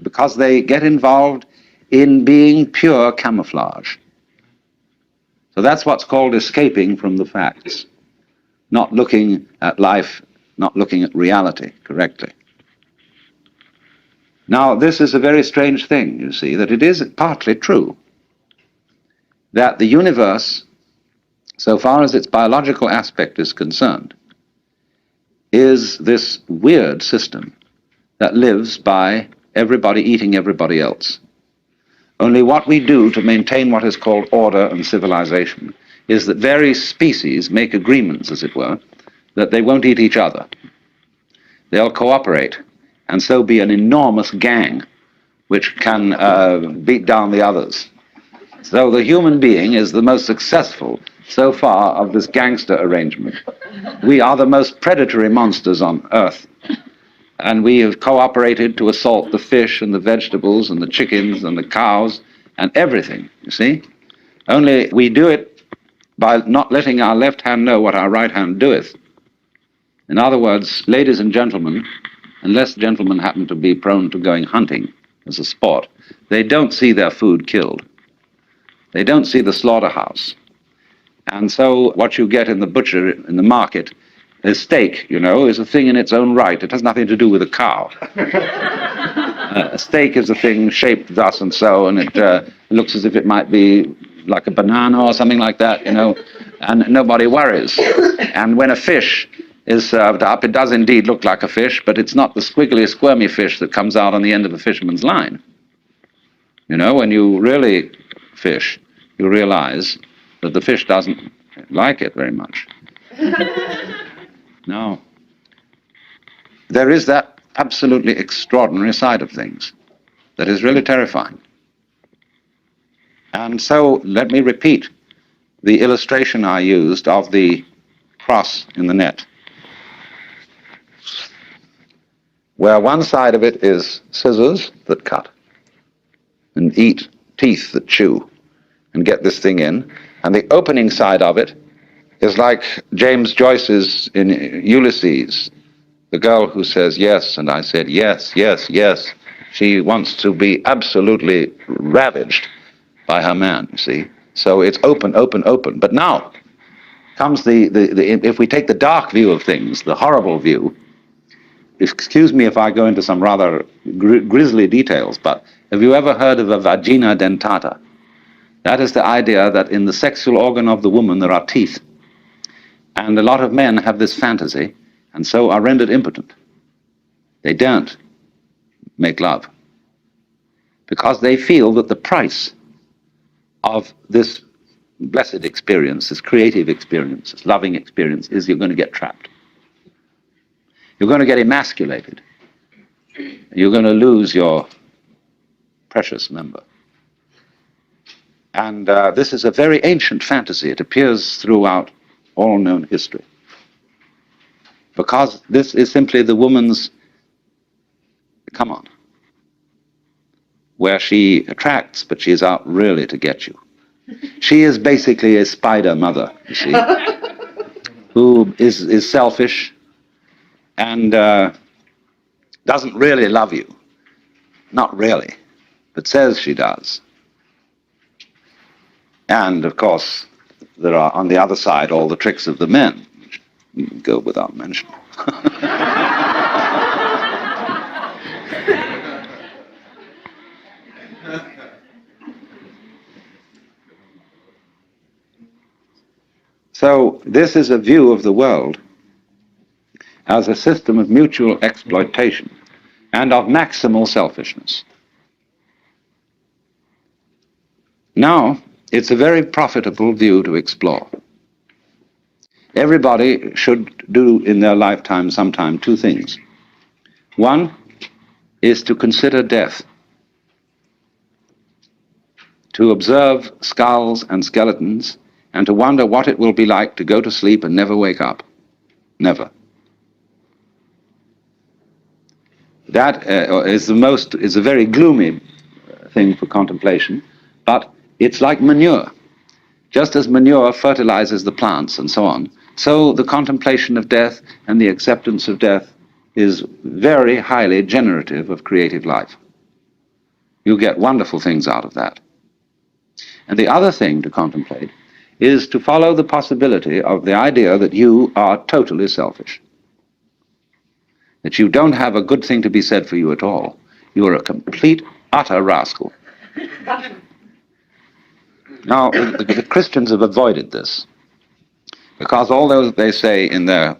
because they get involved in being pure camouflage. So that's what's called escaping from the facts, not looking at life, not looking at reality correctly. Now, this is a very strange thing, you see, that it is partly true that the universe, so far as its biological aspect is concerned, is this weird system that lives by everybody eating everybody else. Only what we do to maintain what is called order and civilization is that various species make agreements, as it were, that they won't eat each other. They'll cooperate and so be an enormous gang which can beat down the others. So the human being is the most successful so far of this gangster arrangement. We are the most predatory monsters on Earth. And we have cooperated to assault the fish and the vegetables and the chickens and the cows and everything, you see. Only we do it by not letting our left hand know what our right hand doeth. In other words, ladies and gentlemen, unless gentlemen happen to be prone to going hunting as a sport, they don't see their food killed. They don't see the slaughterhouse. And so what you get in the butcher, in the market, a steak, you know, is a thing in its own right. It has nothing to do with a cow. A steak is a thing shaped thus and so, and it looks as if it might be like a banana or something like that, you know, and nobody worries. And when a fish is served up, it does indeed look like a fish, but it's not the squiggly, squirmy fish that comes out on the end of a fisherman's line. You know, when you really fish, you realize that the fish doesn't like it very much. No. There is that absolutely extraordinary side of things that is really terrifying. And so let me repeat the illustration I used of the cross in the net, where one side of it is scissors that cut and eat, teeth that chew and get this thing in, and the opening side of it is like James Joyce's in Ulysses, the girl who says yes, and I said yes, yes, yes. She wants to be absolutely ravaged by her man, you see. So it's open, open, open. But now comes if we take the dark view of things, the horrible view, excuse me if I go into some rather grisly details, but have you ever heard of a vagina dentata? That is the idea that in the sexual organ of the woman there are teeth. And a lot of men have this fantasy and so are rendered impotent. They don't make love because they feel that the price of this blessed experience, this creative experience, this loving experience, is you're going to get trapped. You're going to get emasculated. You're going to lose your precious member. And this is a very ancient fantasy. It appears throughout all known history. Because this is simply the woman's come on, where she attracts, but she's out really to get you. She is basically a spider mother, you see, who is selfish and doesn't really love you. Not really, but says she does. And, of course, there are, on the other side, all the tricks of the men, which go without mentioning. So this is a view of the world as a system of mutual exploitation and of maximal selfishness. Now, it's a very profitable view to explore. Everybody should do in their lifetime sometime two things. One is to consider death, to observe skulls and skeletons, and to wonder what it will be like to go to sleep and never wake up. Never. That is a very gloomy thing for contemplation, but it's like manure. Just as manure fertilizes the plants and so on, so the contemplation of death and the acceptance of death is very highly generative of creative life. You get wonderful things out of that. And the other thing to contemplate is to follow the possibility of the idea that you are totally selfish. That you don't have a good thing to be said for you at all. You are a complete, utter rascal. Now, the Christians have avoided this, because although they say in their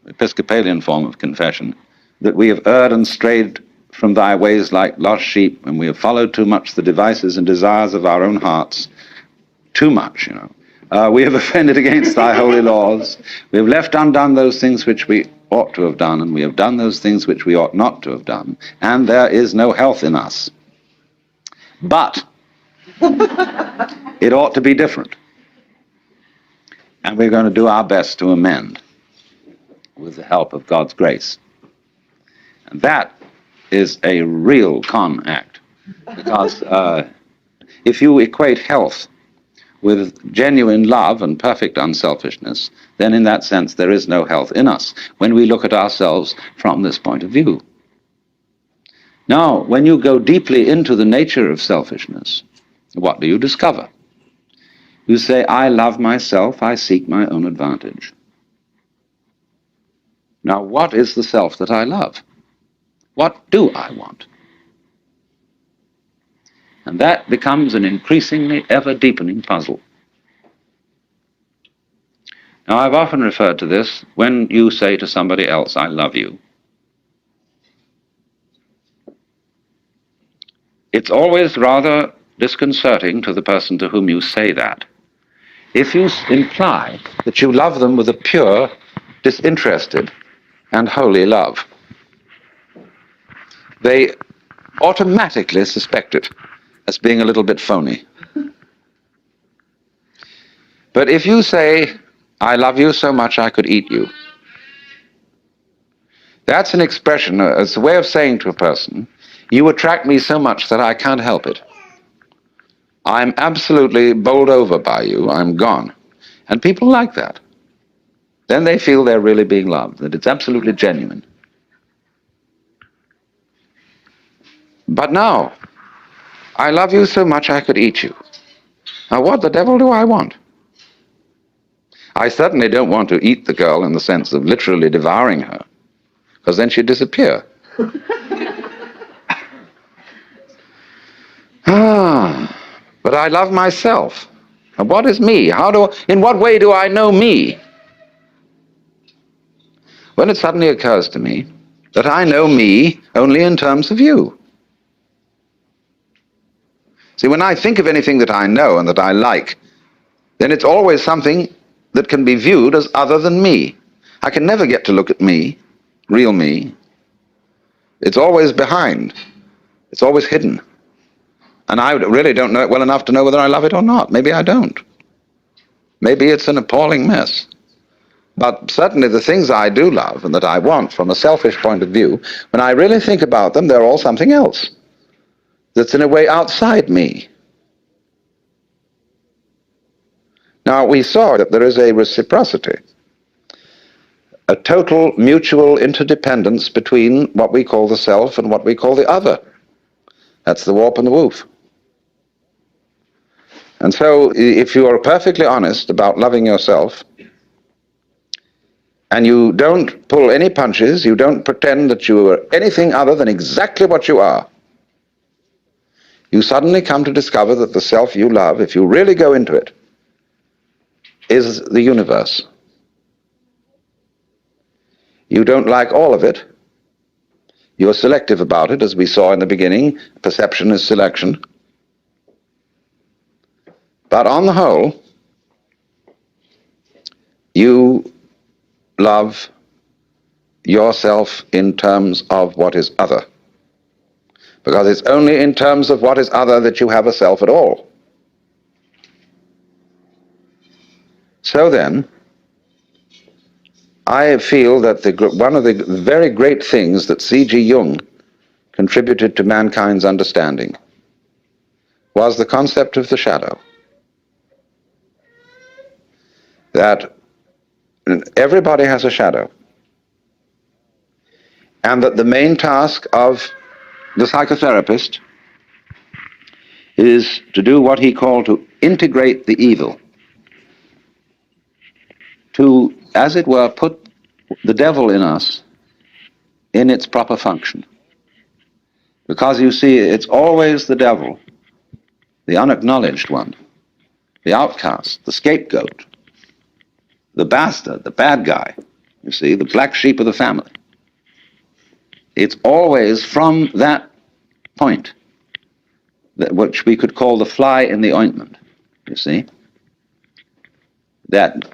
Episcopalian form of confession that we have erred and strayed from thy ways like lost sheep, and we have followed too much the devices and desires of our own hearts, too much, you know. We have offended against thy holy laws. We have left undone those things which we ought to have done, and we have done those things which we ought not to have done, and there is no health in us. But it ought to be different. And we're going to do our best to amend with the help of God's grace. And that is a real con act, because if you equate health with genuine love and perfect unselfishness, then in that sense there is no health in us when we look at ourselves from this point of view. Now, when you go deeply into the nature of selfishness, what do you discover? You say, I love myself, I seek my own advantage. Now, what is the self that I love? What do I want? And that becomes an increasingly ever-deepening puzzle. Now, I've often referred to this when you say to somebody else, I love you. It's always rather disconcerting to the person to whom you say that if you imply that you love them with a pure, disinterested, and holy love. They automatically suspect it as being a little bit phony. But if you say, I love you so much I could eat you. That's an expression, it's a way of saying to a person, you attract me so much that I can't help it. I'm absolutely bowled over by you, I'm gone. And people like that. Then they feel they're really being loved, that it's absolutely genuine. But now, I love you so much I could eat you. Now what the devil do I want? I certainly don't want to eat the girl in the sense of literally devouring her, because then she'd disappear. But I love myself. And what is me? In what way do I know me? Well, it suddenly occurs to me that I know me only in terms of you. See, when I think of anything that I know and that I like, then it's always something that can be viewed as other than me. I can never get to look at me, real me. It's always behind. It's always hidden. And I really don't know it well enough to know whether I love it or not. Maybe I don't. Maybe it's an appalling mess. But certainly the things I do love and that I want from a selfish point of view, when I really think about them, they're all something else that's in a way outside me. Now, we saw that there is a reciprocity, a total mutual interdependence between what we call the self and what we call the other. That's the warp and the woof. And so, if you are perfectly honest about loving yourself, and you don't pull any punches, you don't pretend that you are anything other than exactly what you are, you suddenly come to discover that the self you love, if you really go into it, is the universe. You don't like all of it. You're selective about it, as we saw in the beginning. Perception is selection. But on the whole, you love yourself in terms of what is other. Because it's only in terms of what is other that you have a self at all. So then, I feel that one of the very great things that C.G. Jung contributed to mankind's understanding was the concept of the shadow. That everybody has a shadow. And that the main task of the psychotherapist is to do what he called to integrate the evil. To, as it were, put the devil in us in its proper function. Because you see, it's always the devil, the unacknowledged one, the outcast, the scapegoat, the bastard, the bad guy, you see, the black sheep of the family. It's always from that point, which we could call the fly in the ointment, you see, that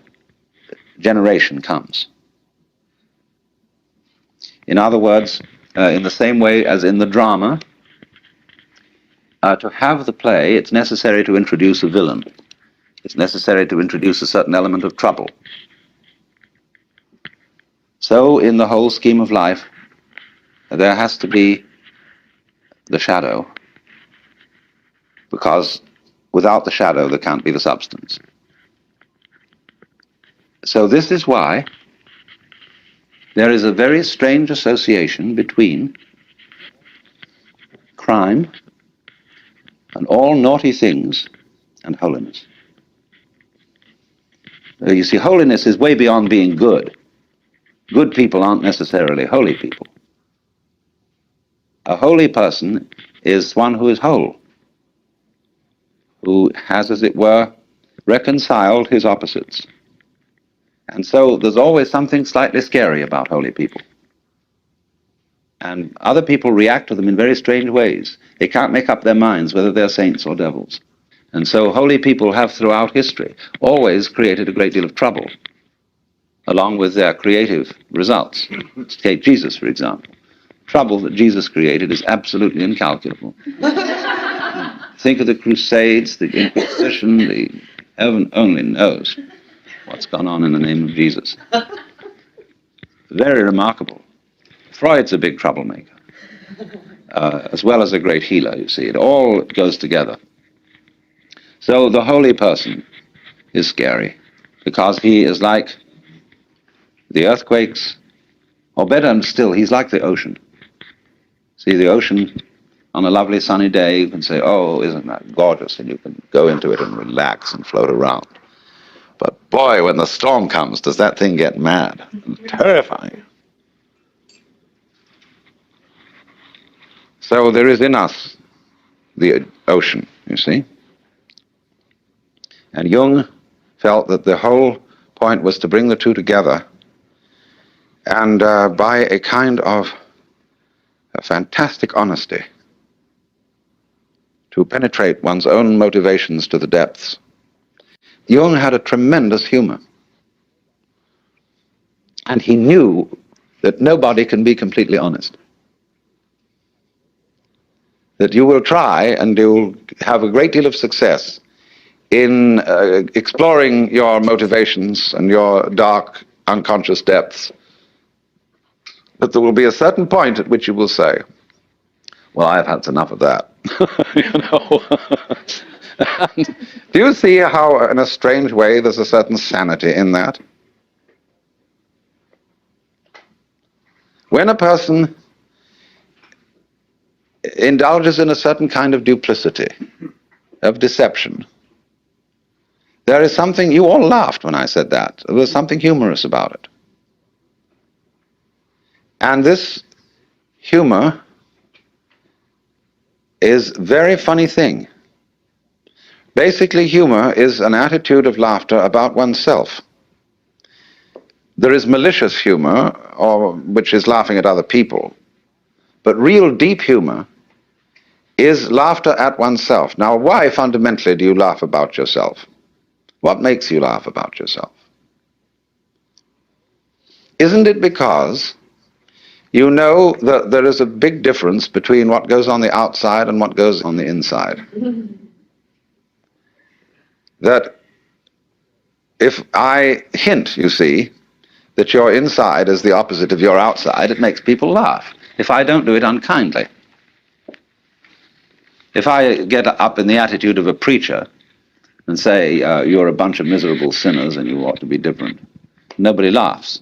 generation comes. In other words, in the same way as in the drama, to have the play, it's necessary to introduce a villain. It's necessary to introduce a certain element of trouble. So, in the whole scheme of life, there has to be the shadow, because without the shadow there can't be the substance. So this is why there is a very strange association between crime and all naughty things and holiness. You see, holiness is way beyond being good. Good people aren't necessarily holy people. A holy person is one who is whole, who has, as it were, reconciled his opposites. And so there's always something slightly scary about holy people. And other people react to them in very strange ways. They can't make up their minds whether they're saints or devils. And so holy people have throughout history always created a great deal of trouble, along with their creative results. Take Jesus, for example. Trouble that Jesus created is absolutely incalculable. Think of the Crusades, the Inquisition, heaven only knows What's gone on in the name of Jesus? Very remarkable. Freud's a big troublemaker, as well as a great healer, you see. It all goes together. So the holy person is scary, because he is like the earthquakes, or better still, he's like the ocean. See, the ocean, on a lovely sunny day, you can say, oh, isn't that gorgeous, and you can go into it and relax and float around. But boy, when the storm comes, does that thing get mad and terrifying. So there is in us the ocean, you see. And Jung felt that the whole point was to bring the two together, and by a kind of a fantastic honesty, to penetrate one's own motivations to the depths. Jung had a tremendous humor. And he knew that nobody can be completely honest. That you will try and you'll have a great deal of success in exploring your motivations and your dark, unconscious depths. But there will be a certain point at which you will say, well, I've had enough of that. Do you see how, in a strange way, there's a certain sanity in that? When a person indulges in a certain kind of duplicity, of deception, there is something, you all laughed when I said that, there was something humorous about it. And this humor is a very funny thing. Basically, humor is an attitude of laughter about oneself. There is malicious humor, which is laughing at other people. But real deep humor is laughter at oneself. Now, why fundamentally do you laugh about yourself? What makes you laugh about yourself? Isn't it because you know that there is a big difference between what goes on the outside and what goes on the inside? That if I hint, you see, that your inside is the opposite of your outside, it makes people laugh. If I don't do it unkindly. If I get up in the attitude of a preacher and say, you're a bunch of miserable sinners and you ought to be different, nobody laughs.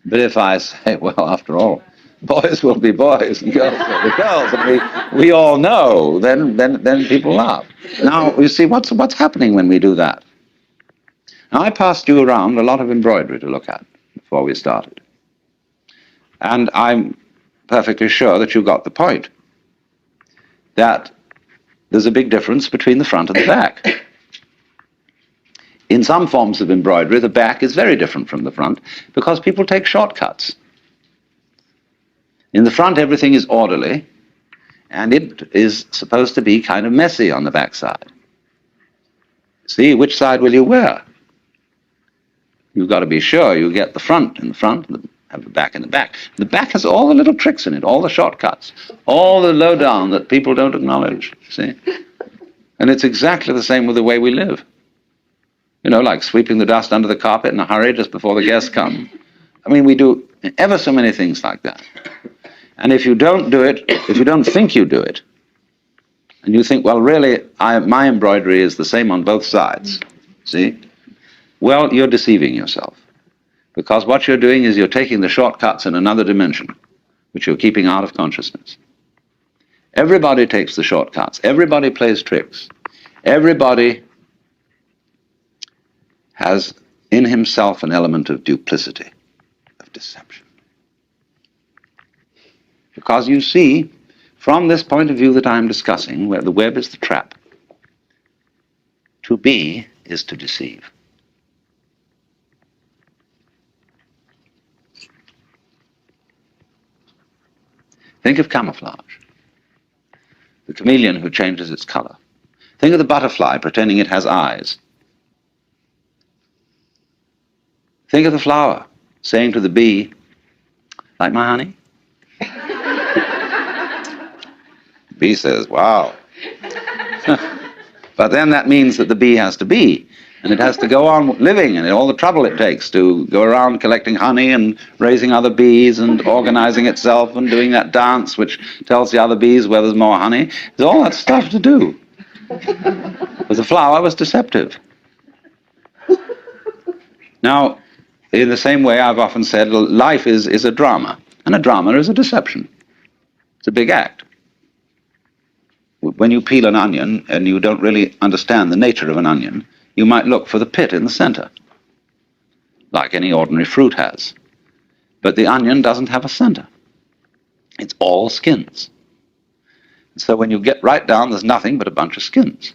But if I say, well, after all, boys will be boys and girls will be girls, and we all know, then people laugh. Now, you see, what's happening when we do that? Now, I passed you around a lot of embroidery to look at before we started. And I'm perfectly sure that you got the point. That there's a big difference between the front and the back. In some forms of embroidery, the back is very different from the front because people take shortcuts. In the front, everything is orderly, and it is supposed to be kind of messy on the back side. See, which side will you wear? You've got to be sure you get the front in the front, and have the back in the back. The back has all the little tricks in it, all the shortcuts, all the lowdown that people don't acknowledge, see? And it's exactly the same with the way we live. You know, like sweeping the dust under the carpet in a hurry just before the guests come. I mean, we do ever so many things like that. And if you don't do it, if you don't think you do it, and you think, well, really, my embroidery is the same on both sides, see? Well, you're deceiving yourself. Because what you're doing is you're taking the shortcuts in another dimension, which you're keeping out of consciousness. Everybody takes the shortcuts. Everybody plays tricks. Everybody has in himself an element of duplicity, of deception. Because you see, from this point of view that I'm discussing, where the web is the trap, to be is to deceive. Think of camouflage, the chameleon who changes its color. Think of the butterfly pretending it has eyes. Think of the flower saying to the bee, like my honey? The bee says, wow. But then that means that the bee has to be, and it has to go on living, and all the trouble it takes to go around collecting honey and raising other bees and organizing itself and doing that dance which tells the other bees where there's more honey. There's all that stuff to do. But the flower was deceptive. Now, in the same way, I've often said, life is a drama, and a drama is a deception. It's a big act. When you peel an onion and you don't really understand the nature of an onion, you might look for the pit in the center, like any ordinary fruit has. But the onion doesn't have a center. It's all skins. So when you get right down, there's nothing but a bunch of skins.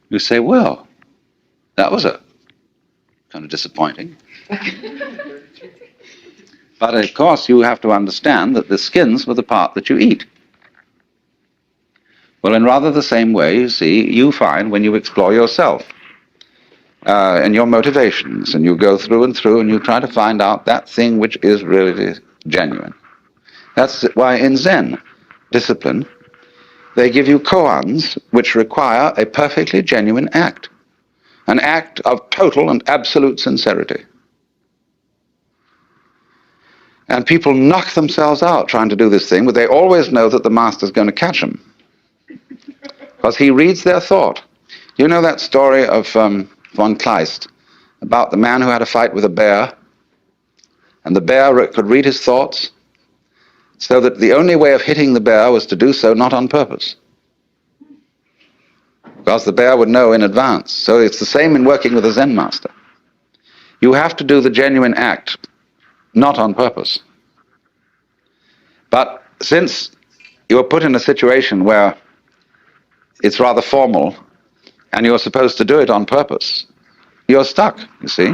You say, well, that was a kind of disappointing. But of course you have to understand that the skins were the part that you eat. Well, in rather the same way, you see, you find when you explore yourself and your motivations, and you go through and you try to find out that thing which is really genuine. That's why in Zen discipline, they give you koans which require a perfectly genuine act, an act of total and absolute sincerity. And people knock themselves out trying to do this thing, but they always know that the master's going to catch them, because he reads their thought. You know that story of von Kleist about the man who had a fight with a bear, and the bear could read his thoughts, so that the only way of hitting the bear was to do so not on purpose, because the bear would know in advance. So it's the same in working with a Zen master. You have to do the genuine act not on purpose. But since you're put in a situation where it's rather formal and you're supposed to do it on purpose, you're stuck, you see.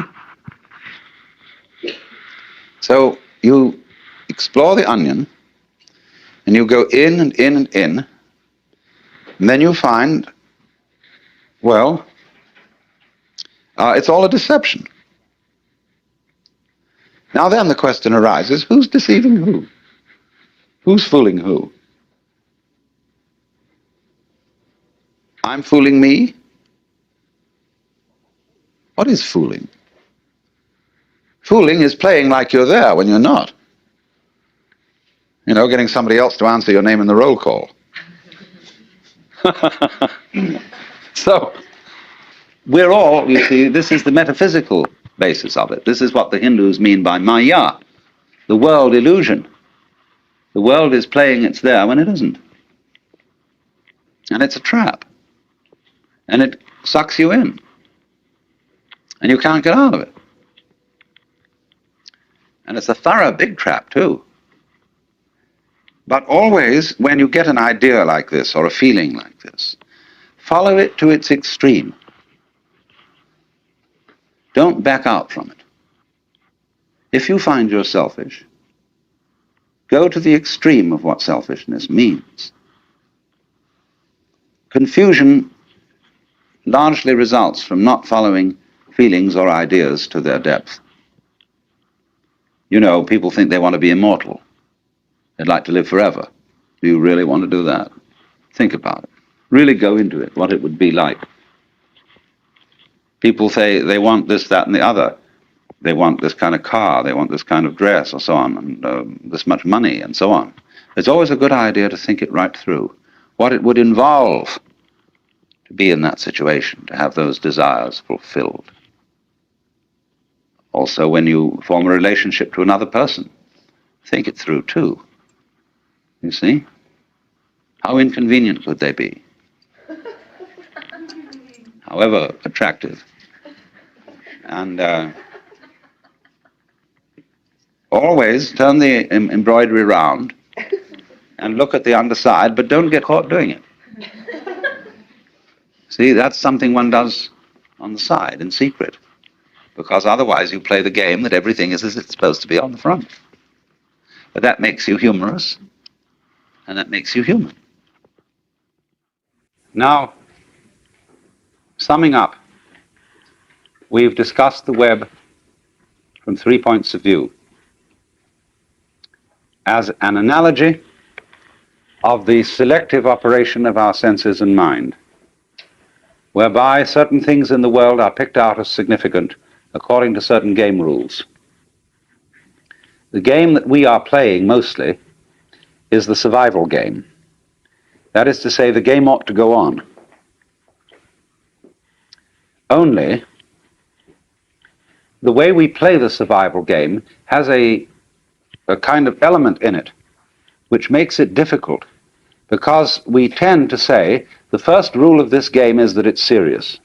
So you explore the onion and you go in and in and in, and then you find, well, it's all a deception. Now then the question arises, who's deceiving who? Who's fooling who? I'm fooling me? What is fooling? Fooling is playing like you're there when you're not. You know, getting somebody else to answer your name in the roll call. So, we're all, you see, this is the metaphysical basis of it. This is what the Hindus mean by Maya, the world illusion. The world is playing it's there when it isn't. And it's a trap. And it sucks you in. And you can't get out of it. And it's a thorough big trap, too. But always, when you get an idea like this, or a feeling like this, follow it to its extreme. Don't back out from it. If you find you're selfish, go to the extreme of what selfishness means. Confusion largely results from not following feelings or ideas to their depth. You know, people think they want to be immortal. They'd like to live forever. Do you really want to do that? Think about it. Really go into it, what it would be like. People say they want this, that, and the other. They want this kind of car, they want this kind of dress, or so on, and this much money, and so on. It's always a good idea to think it right through. What it would involve to be in that situation, to have those desires fulfilled. Also, when you form a relationship to another person, think it through too. You see? How inconvenient could they be? However attractive. And always turn the embroidery round and look at the underside, but don't get caught doing it. See, that's something one does on the side, in secret, because otherwise you play the game that everything is as it's supposed to be on the front. But that makes you humorous, and that makes you human. Now, summing up, we've discussed the web from 3 points of view. As an analogy of the selective operation of our senses and mind. whereby certain things in the world are picked out as significant according to certain game rules. The game that we are playing mostly is the survival game. That is to say, the game ought to go on. Only, the way we play the survival game has a kind of element in it which makes it difficult, because we tend to say the first rule of this game is that it's serious.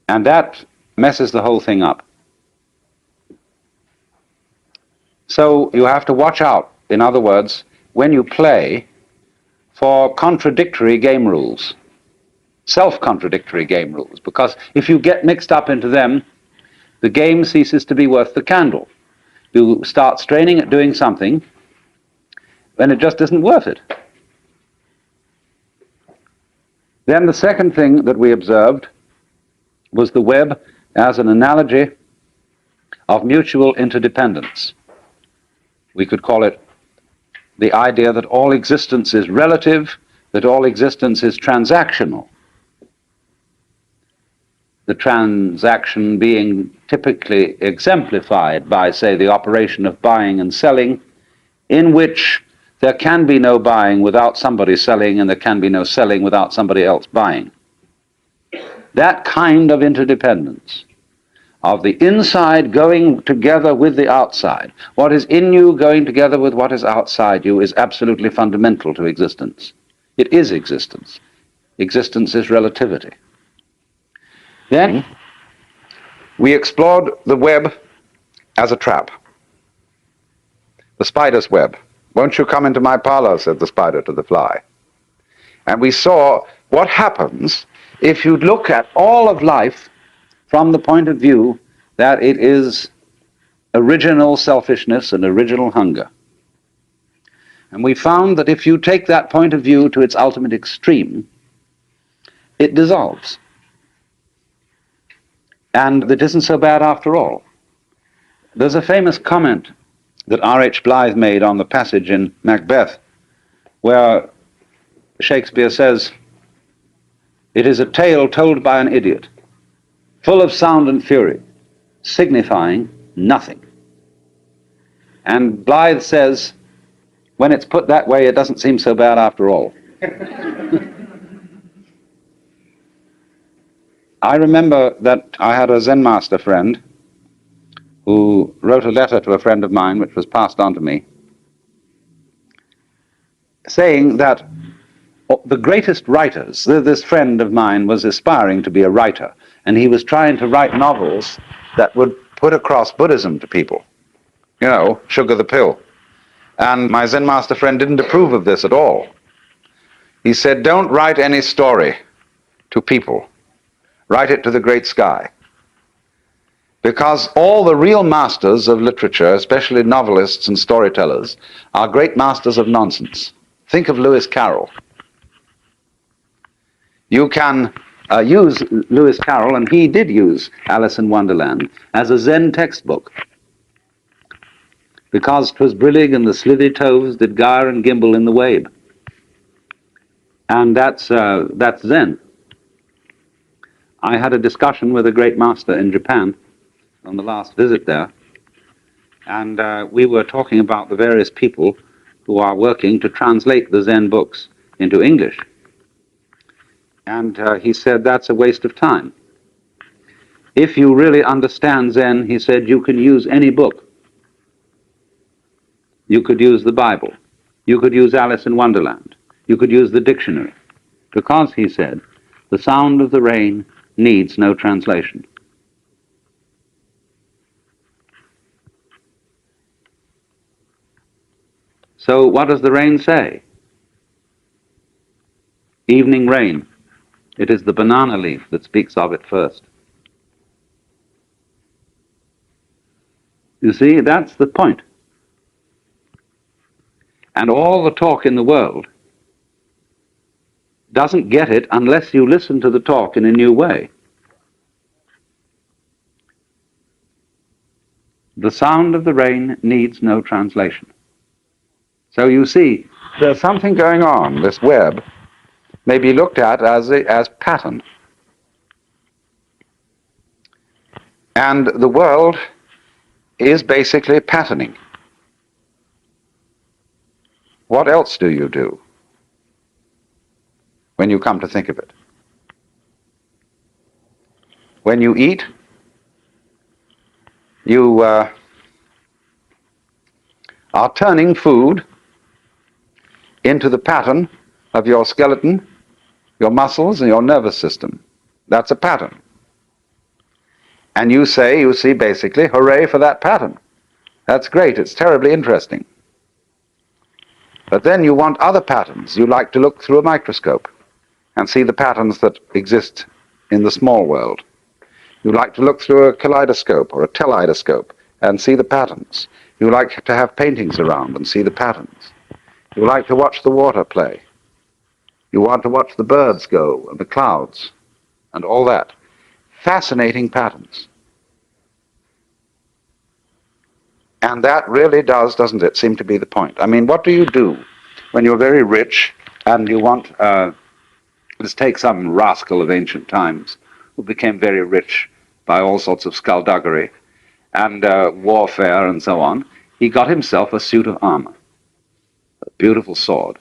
And that messes the whole thing up. So you have to watch out, in other words, when you play, for contradictory game rules, self-contradictory game rules, because if you get mixed up into them, the game ceases to be worth the candle. You start straining at doing something, then it just isn't worth it. Then the second thing that we observed was the web as an analogy of mutual interdependence. We could call it the idea that all existence is relative, that all existence is transactional. The transaction being typically exemplified by, say, the operation of buying and selling, in which there can be no buying without somebody selling, and there can be no selling without somebody else buying. That kind of interdependence, of the inside going together with the outside, what is in you going together with what is outside you, is absolutely fundamental to existence. It is existence. Existence is relativity. Then we explored the web as a trap, the spider's web. "Won't you come into my parlor?" said the spider to the fly. And we saw what happens if you look at all of life from the point of view that it is original selfishness and original hunger. And we found that if you take that point of view to its ultimate extreme, it dissolves. And it isn't so bad after all. There's a famous comment that R.H. Blythe made on the passage in Macbeth, where Shakespeare says, "It is a tale told by an idiot, full of sound and fury, signifying nothing." And Blythe says, when it's put that way, it doesn't seem so bad after all. I remember that I had a Zen master friend who wrote a letter to a friend of mine, which was passed on to me, saying that the greatest writers, this friend of mine was aspiring to be a writer, and he was trying to write novels that would put across Buddhism to people. You know, sugar the pill. And my Zen master friend didn't approve of this at all. He said, "Don't write any story to people. Write it to the great sky." Because all the real masters of literature, especially novelists and storytellers, are great masters of nonsense. Think of Lewis Carroll. You can use Lewis Carroll, and he did use Alice in Wonderland, as a Zen textbook. Because 'twas brillig and the slithy toves did gyre and gimble in the wabe. And that's Zen. I had a discussion with a great master in Japan on the last visit there, and we were talking about the various people who are working to translate the Zen books into English. And he said, that's a waste of time. If you really understand Zen, he said, you can use any book. You could use the Bible. You could use Alice in Wonderland. You could use the dictionary. Because, he said, the sound of the rain needs no translation. So what does the rain say? Evening rain. It is the banana leaf that speaks of it first. You see, that's the point. And all the talk in the world doesn't get it unless you listen to the talk in a new way. The sound of the rain needs no translation. So you see, there's something going on, this web, may be looked at as pattern. And the world is basically patterning. What else do you do when you come to think of it? When you eat, you are turning food into the pattern of your skeleton, your muscles, and your nervous system. That's a pattern. And you see basically, hooray for that pattern. That's great, it's terribly interesting. But then you want other patterns. You like to look through a microscope and see the patterns that exist in the small world. You like to look through a kaleidoscope or a teleidoscope and see the patterns. You like to have paintings around and see the patterns. You like to watch the water play. You want to watch the birds go and the clouds and all that. Fascinating patterns. And that really does, doesn't it, seem to be the point. I mean, what do you do when you're very rich and you want, let's take some rascal of ancient times who became very rich by all sorts of skullduggery and warfare and so on. He got himself a suit of armor, a beautiful sword.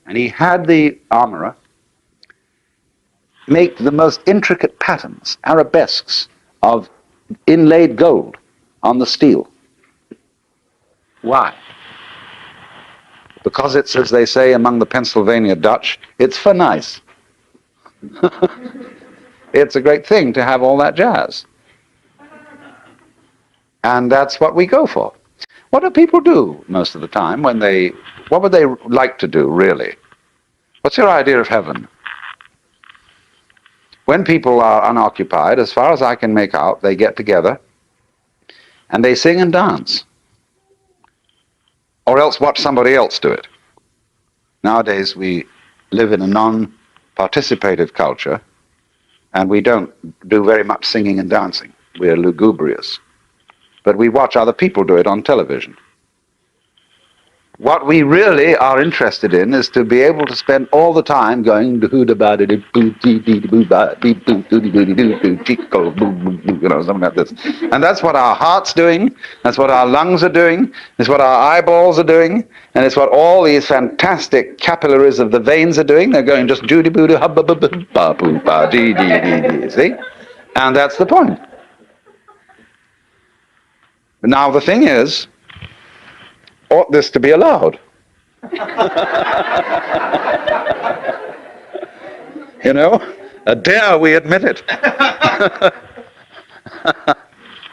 And he had the armorer make the most intricate patterns, arabesques of inlaid gold on the steel. Why? Because it's, as they say among the Pennsylvania Dutch, it's for nice. It's a great thing to have all that jazz. And that's what we go for. What do people do most of the time when what would they like to do, really? What's your idea of heaven? When people are unoccupied, as far as I can make out, they get together and they sing and dance. Or else watch somebody else do it. Nowadays we live in a non-participative culture and we don't do very much singing and dancing. We're lugubrious. But we watch other people do it on television. What we really are interested in is to be able to spend all the time going, you know, something like this. And that's what our heart's doing, that's what our lungs are doing, it's what our eyeballs are doing, and it's what all these fantastic capillaries of the veins are doing. They're going just doody boo doo hubba bubba ba boo ba dee dee dee dee. See? And that's the point. Now the thing is, ought this to be allowed? You know, dare we admit it?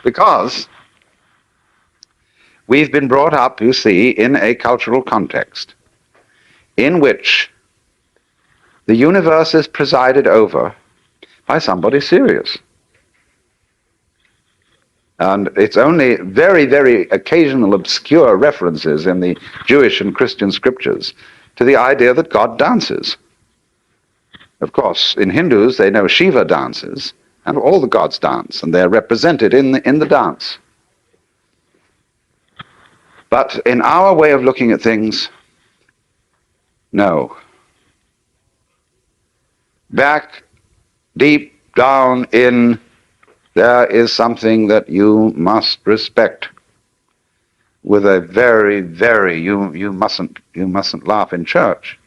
Because we've been brought up, you see, in a cultural context in which the universe is presided over by somebody serious. And it's only very, very occasional obscure references in the Jewish and Christian scriptures to the idea that God dances. Of course, in Hindus, they know Shiva dances, and all the gods dance, and they're represented in the dance. But in our way of looking at things, no. Back, deep down in, there is something that you must respect with a very, very, you mustn't laugh in church.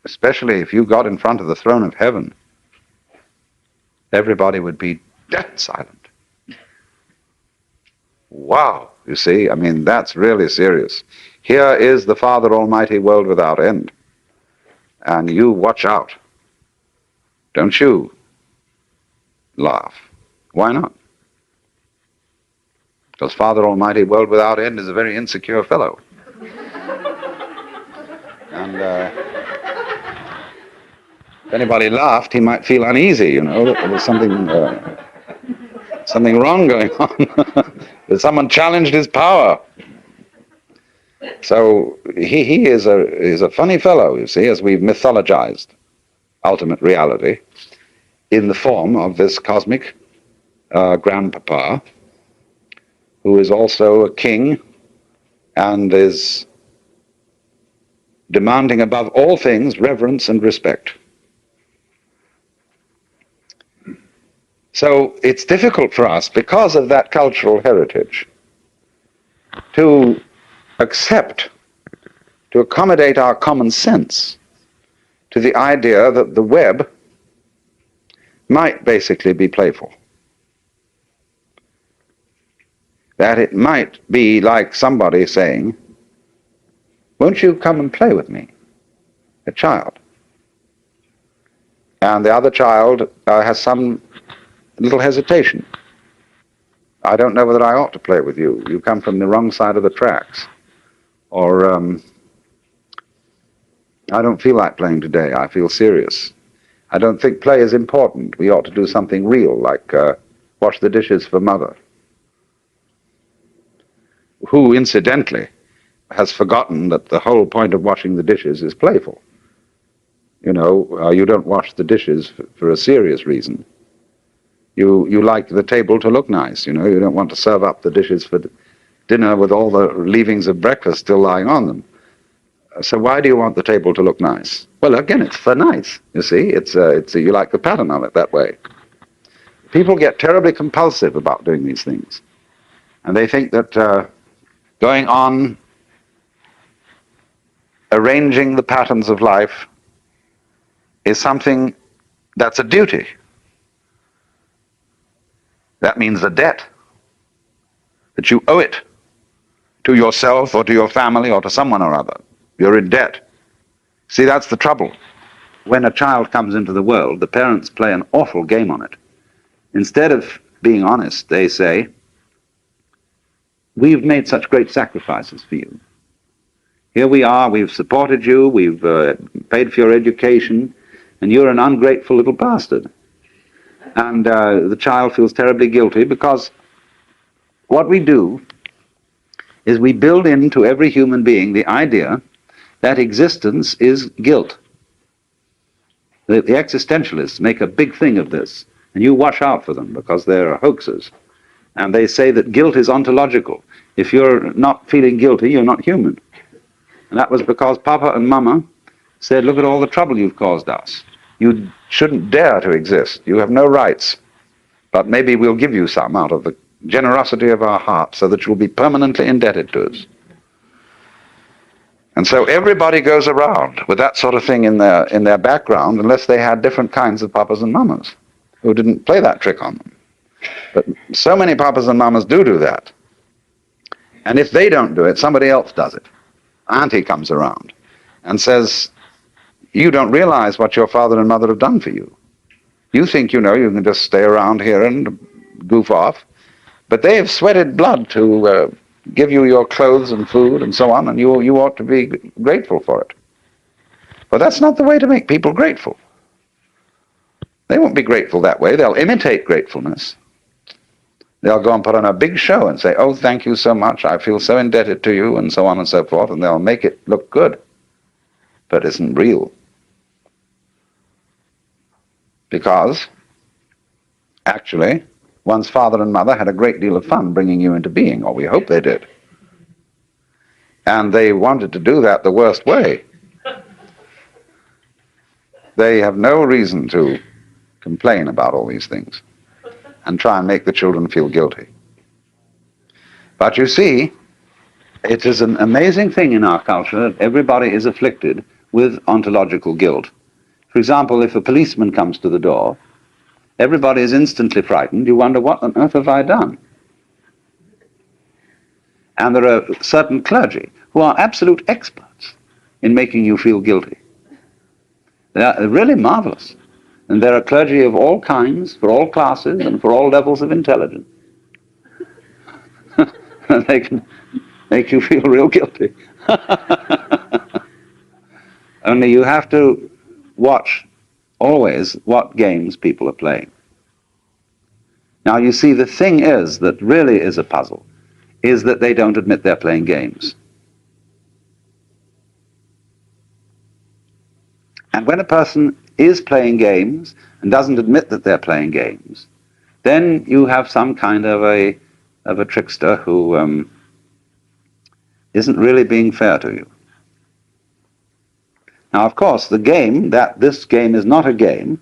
Especially if you got in front of the throne of heaven, everybody would be dead silent. Wow, you see, I mean, that's really serious. Here is the Father Almighty, world without end. And you watch out. Don't you laugh. Why not? Because Father Almighty, world without end is a very insecure fellow. And if anybody laughed, he might feel uneasy, you know, that there was something wrong going on. That someone challenged his power. So he is a funny fellow, you see, as we've mythologized ultimate reality in the form of this cosmic grandpapa, who is also a king and is demanding above all things reverence and respect. So it's difficult for us, because of that cultural heritage, to accept, to accommodate our common sense to the idea that the web might basically be playful. That it might be like somebody saying, "Won't you come and play with me?" A child. And the other child has some little hesitation. "I don't know whether I ought to play with you. You come from the wrong side of the tracks." Or, "I don't feel like playing today. I feel serious. I don't think play is important. We ought to do something real, like wash the dishes for mother." Who, incidentally, has forgotten that the whole point of washing the dishes is playful. You know, you don't wash the dishes for a serious reason. You like the table to look nice, you know. You don't want to serve up the dishes for dinner with all the leavings of breakfast still lying on them. So why do you want the table to look nice? Well, again, it's for nice, you see. You like the pattern of it that way. People get terribly compulsive about doing these things. And they think that going on arranging the patterns of life is something that's a duty. That means a debt, that you owe it to yourself or to your family or to someone or other. You're in debt. See, that's the trouble. When a child comes into the world, the parents play an awful game on it. Instead of being honest, they say, "We've made such great sacrifices for you. Here we are, we've supported you, we've paid for your education, and you're an ungrateful little bastard." And the child feels terribly guilty, because what we do is we build into every human being the idea that existence is guilt. The existentialists make a big thing of this, and you watch out for them, because they're hoaxers. And they say that guilt is ontological. If you're not feeling guilty, you're not human. And that was because Papa and Mama said, "Look at all the trouble you've caused us. You shouldn't dare to exist. You have no rights. But maybe we'll give you some out of the generosity of our heart, so that you'll be permanently indebted to us." And so everybody goes around with that sort of thing in their background, unless they had different kinds of papas and mamas who didn't play that trick on them. But so many papas and mamas do that. And if they don't do it, somebody else does it. Auntie comes around and says, "You don't realize what your father and mother have done for you. You think, you know, you can just stay around here and goof off, but they have sweated blood to give you your clothes and food and so on, and you ought to be grateful for it." But that's not the way to make people grateful. They won't be grateful that way. They'll imitate gratefulness. They'll go and put on a big show and say, "Oh, thank you so much, I feel so indebted to you," and so on and so forth, and they'll make it look good, but it isn't real. Because, actually, one's father and mother had a great deal of fun bringing you into being, or we hope they did. And they wanted to do that the worst way. They have no reason to complain about all these things and try and make the children feel guilty. But you see, it is an amazing thing in our culture that everybody is afflicted with ontological guilt. For example, if a policeman comes to the door, everybody is instantly frightened. You wonder, what on earth have I done? And there are certain clergy who are absolute experts in making you feel guilty. They are really marvelous. And there are clergy of all kinds, for all classes, and for all levels of intelligence. And they can make you feel real guilty. Only you have to watch always what games people are playing. Now you see, the thing is that really is a puzzle, is that they don't admit they're playing games. And when a person is playing games and doesn't admit that they're playing games, then you have some kind of a trickster who isn't really being fair to you. Now, of course, the game, that this game is not a game,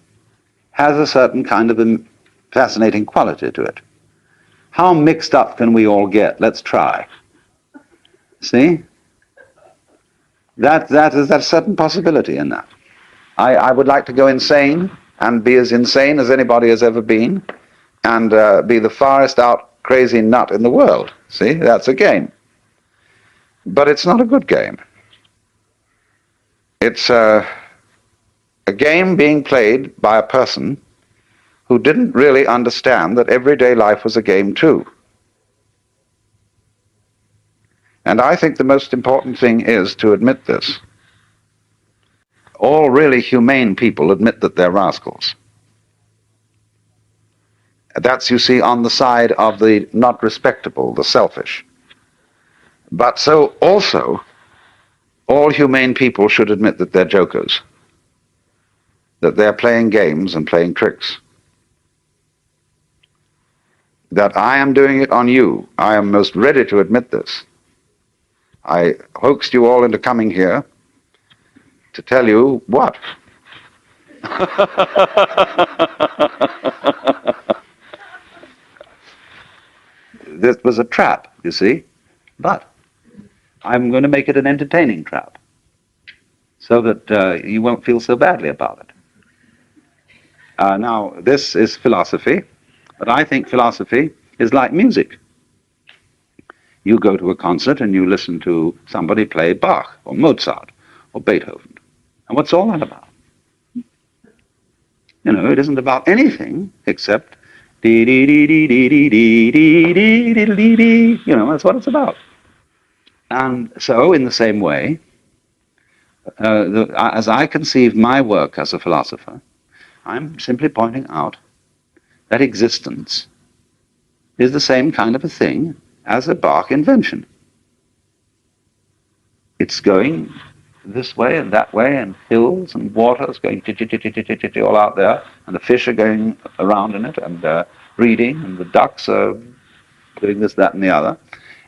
has a certain kind of a fascinating quality to it. How mixed up can we all get? Let's try. See? There's a certain possibility in that. I would like to go insane and be as insane as anybody has ever been and be the farthest out crazy nut in the world. See? That's a game. But it's not a good game. It's a game being played by a person who didn't really understand that everyday life was a game too. And I think the most important thing is to admit this. All really humane people admit that they're rascals. That's, you see, on the side of the not respectable, the selfish. But so also, all humane people should admit that they're jokers, that they're playing games and playing tricks. That I am doing it on you. I am most ready to admit this. I hoaxed you all into coming here to tell you what? This was a trap, you see, but I'm going to make it an entertaining trap so that you won't feel so badly about it. Now, this is philosophy, but I think philosophy is like music. You go to a concert and you listen to somebody play Bach or Mozart or Beethoven. And what's all that about? You know, it isn't about anything except dee dee dee dee dee dee dee dee dee dee dee dee. You know, that's what it's about. And so, in the same way, as I conceive my work as a philosopher, I'm simply pointing out that existence is the same kind of a thing as a Bach invention. It's going this way and that way, and hills and waters going all out there, and the fish are going around in it and breeding, and the ducks are doing this, that, and the other.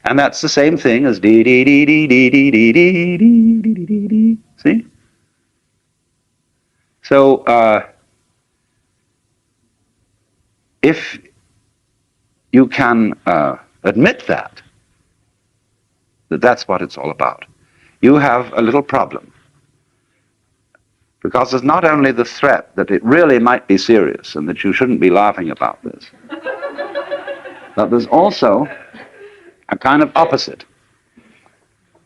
And that's the same thing as dee dee dee dee dee dee dee dee dee dee dee dee. See? So if you can admit that that's what it's all about, you have a little problem. Because there's not only the threat that it really might be serious and that you shouldn't be laughing about this, but there's also a kind of opposite.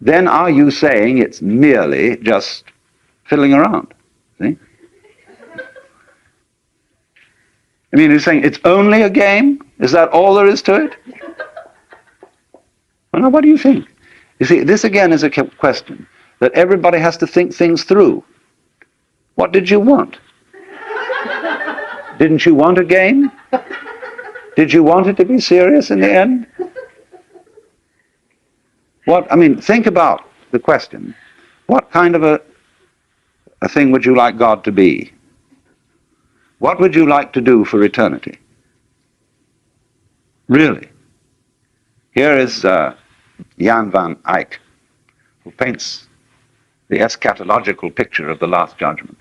Then are you saying it's merely just fiddling around? See? I mean, you're saying it's only a game? Is that all there is to it? Well, now, what do you think? You see, this again is a question that everybody has to think things through. What did you want? Didn't you want a game? Did you want it to be serious in the end? Think about the question. What kind of a thing would you like God to be? What would you like to do for eternity? Really? Here is Jan van Eyck, who paints the eschatological picture of the Last Judgment.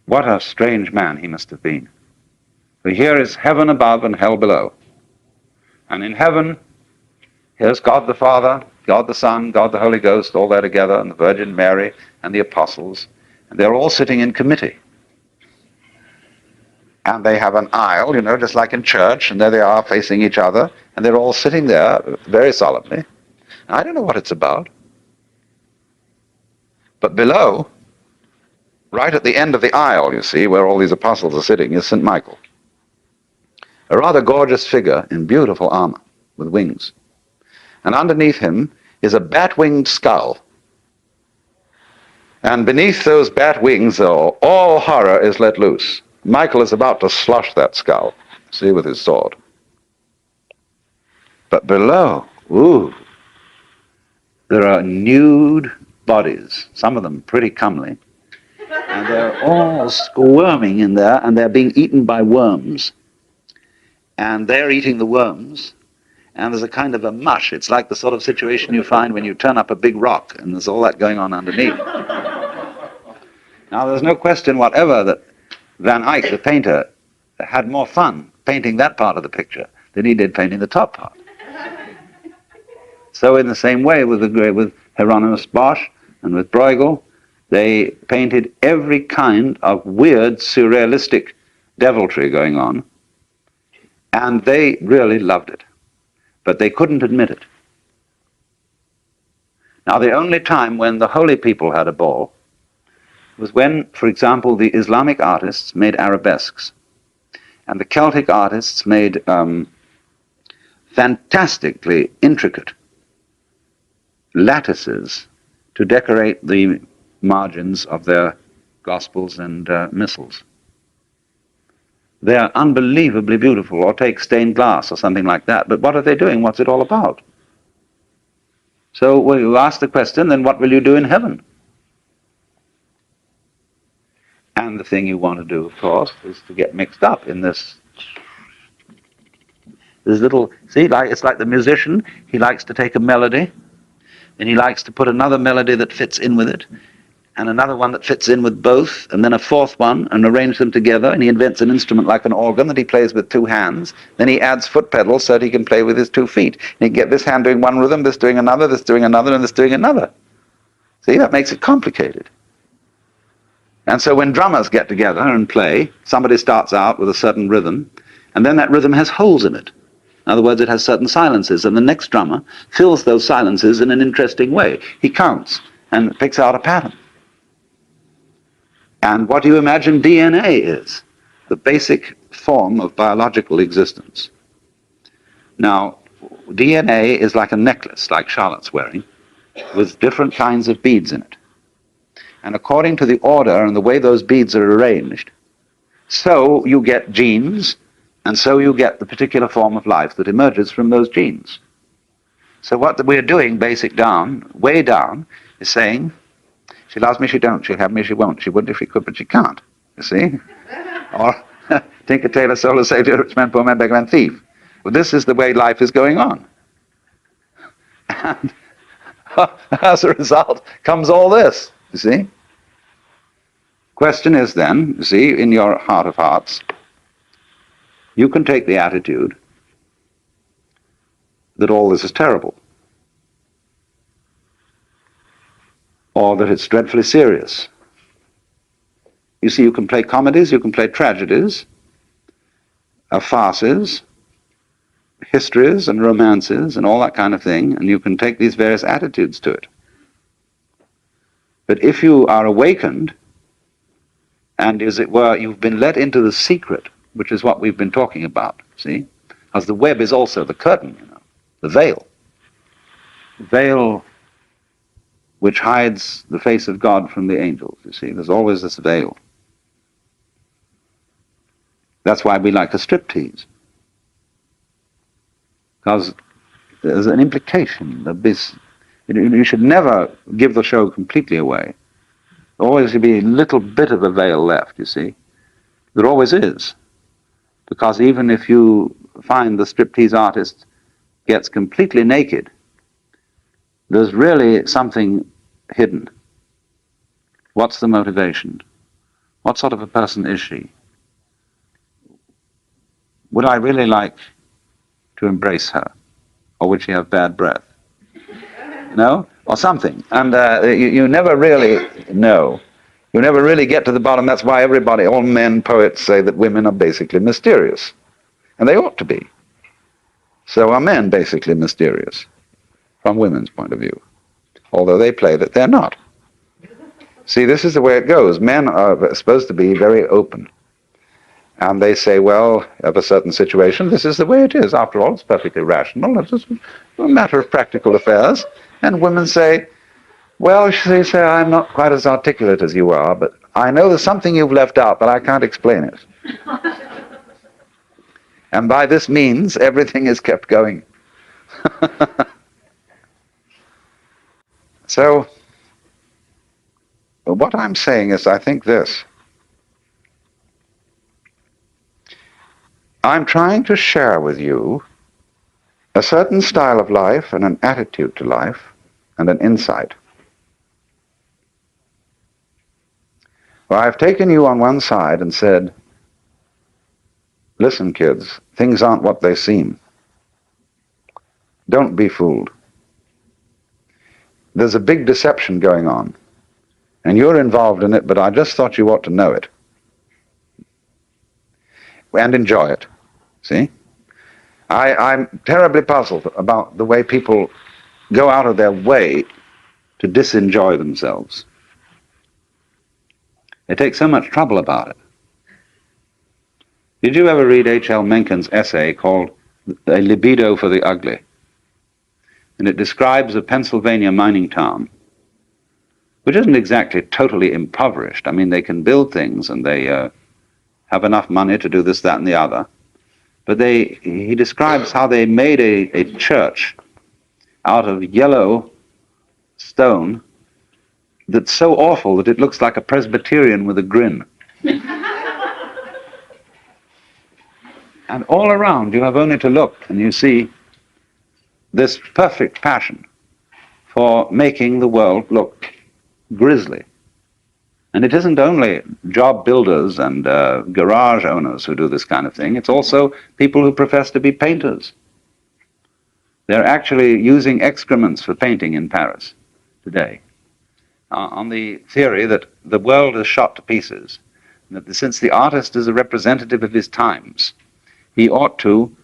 What a strange man he must have been. For here is heaven above and hell below. And in heaven, here's God the Father, God the Son, God the Holy Ghost, all there together, and the Virgin Mary and the apostles. And they're all sitting in committee. And they have an aisle, just like in church, and there they are facing each other, and they're all sitting there very solemnly. I don't know what it's about. But below, right at the end of the aisle, you see, where all these apostles are sitting, is St. Michael. A rather gorgeous figure in beautiful armor with wings. And underneath him is a bat-winged skull. And beneath those bat wings, though, all horror is let loose. Michael is about to slush that skull, see, with his sword. But below, there are nude bodies, some of them pretty comely, and they're all squirming in there, and they're being eaten by worms. And they're eating the worms, and there's a kind of a mush. It's like the sort of situation you find when you turn up a big rock and there's all that going on underneath. Now, there's no question whatever that Van Eyck, the painter, had more fun painting that part of the picture than he did painting the top part. So in the same way with Hieronymus Bosch and with Bruegel, they painted every kind of weird, surrealistic deviltry going on, and they really loved it. But they couldn't admit it. Now, the only time when the holy people had a ball was when, for example, the Islamic artists made arabesques, and the Celtic artists made fantastically intricate lattices to decorate the margins of their gospels and missals. They are unbelievably beautiful, or take stained glass or something like that, but what are they doing? What's it all about? So when you ask the question, then what will you do in heaven? And the thing you want to do, of course, is to get mixed up in this little, see, it's like the musician. He likes to take a melody, and he likes to put another melody that fits in with it, and another one that fits in with both, and then a fourth one, and arrange them together, and he invents an instrument like an organ that he plays with two hands. Then he adds foot pedals so that he can play with his 2 feet. And he can get this hand doing one rhythm, this doing another, this doing another, and this doing another. See, that makes it complicated. And so when drummers get together and play, somebody starts out with a certain rhythm, and then that rhythm has holes in it. In other words, it has certain silences, and the next drummer fills those silences in an interesting way. He counts and picks out a pattern. And what do you imagine DNA is? The basic form of biological existence. Now, DNA is like a necklace, like Charlotte's wearing, with different kinds of beads in it. And according to the order and the way those beads are arranged, so you get genes, and so you get the particular form of life that emerges from those genes. So what we're doing, basic down, way down, is saying, she loves me, she don't, she'll have me, she won't, she would if she could, but she can't, you see? Or, Tinker, Tailor, Solar, Savior, Rich Man, Poor Man, Beggar Man, Thief. Well, this is the way life is going on. And as a result comes all this, you see? Question is then, you see, in your heart of hearts, you can take the attitude that all this is terrible, or that it's dreadfully serious. You see, you can play comedies, you can play tragedies, farces, histories and romances and all that kind of thing, and you can take these various attitudes to it. But if you are awakened, and as it were, you've been let into the secret, which is what we've been talking about, see? Because the web is also the curtain, you know, the veil. The veil which hides the face of God from the angels, you see. There's always this veil. That's why we like a striptease. Because there's an implication that this, you should never give the show completely away. There always should be a little bit of a veil left, you see. There always is. Because even if you find the striptease artist gets completely naked, there's really something hidden. What's the motivation? What sort of a person is she? Would I really like to embrace her? Or would she have bad breath? No? Or something. And you never really know. You never really get to the bottom. That's why everybody, all men poets, say that women are basically mysterious. And they ought to be. So are men basically mysterious, from women's point of view. Although they play that they're not. See, this is the way it goes. Men are supposed to be very open. And they say, well, of a certain situation, this is the way it is. After all, it's perfectly rational. It's just a matter of practical affairs. And women say, well, they say, I'm not quite as articulate as you are, but I know there's something you've left out, but I can't explain it. And by this means, everything is kept going. So, what I'm saying is, I think this. I'm trying to share with you a certain style of life and an attitude to life and an insight. Well, I've taken you on one side and said, listen, kids, things aren't what they seem. Don't be fooled. There's a big deception going on, and you're involved in it, but I just thought you ought to know it and enjoy it. See? I'm terribly puzzled about the way people go out of their way to disenjoy themselves. They take so much trouble about it. Did you ever read H.L. Mencken's essay called A Libido for the Ugly? And it describes a Pennsylvania mining town, which isn't exactly totally impoverished. I mean, they can build things and they have enough money to do this, that, and the other. But he describes how they made a church out of yellow stone that's so awful that it looks like a Presbyterian with a grin. And all around you have only to look and you see this perfect passion for making the world look grisly. And it isn't only job builders and garage owners who do this kind of thing, it's also people who profess to be painters. They're actually using excrements for painting in Paris today, on the theory that the world is shot to pieces, and that since the artist is a representative of his times, he ought to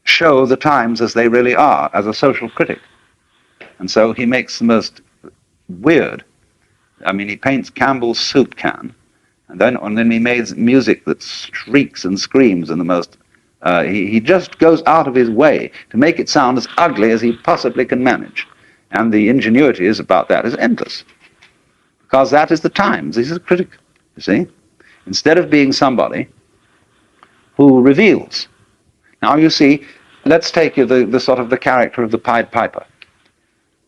show the times as they really are, as a social critic. And so he makes the most weird, I mean, he paints Campbell's soup can, and then he makes music that shrieks and screams in the most, he just goes out of his way to make it sound as ugly as he possibly can manage. And the ingenuity is about that is endless. Because that is the times. He's a critic, you see. Instead of being somebody who reveals. Now you see, let's take the sort of the character of the Pied Piper.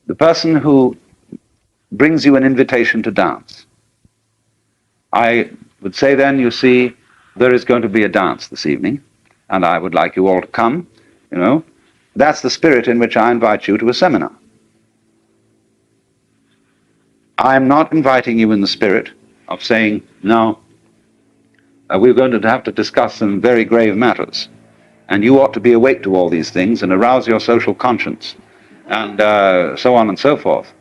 The person who brings you an invitation to dance. I would say then, you see, there is going to be a dance this evening, and I would like you all to come, you know. That's the spirit in which I invite you to a seminar. I'm not inviting you in the spirit of saying, no, we're going to have to discuss some very grave matters, and you ought to be awake to all these things and arouse your social conscience, and so on and so forth.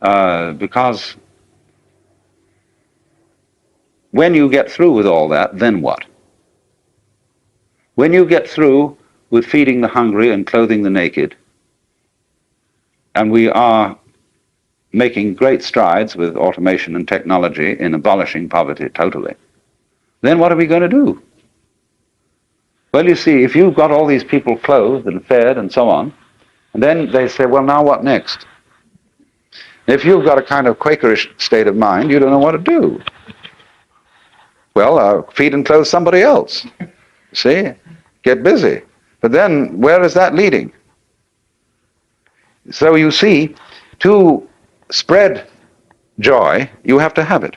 Because when you get through with all that, then what? When you get through with feeding the hungry and clothing the naked, and we are making great strides with automation and technology in abolishing poverty totally, then what are we going to do? Well, you see, if you've got all these people clothed and fed and so on, and then they say, well, now what next? If you've got a kind of Quakerish state of mind, you don't know what to do. Well, feed and clothe somebody else. See? Get busy. But then, where is that leading? So you see, to spread joy, you have to have it.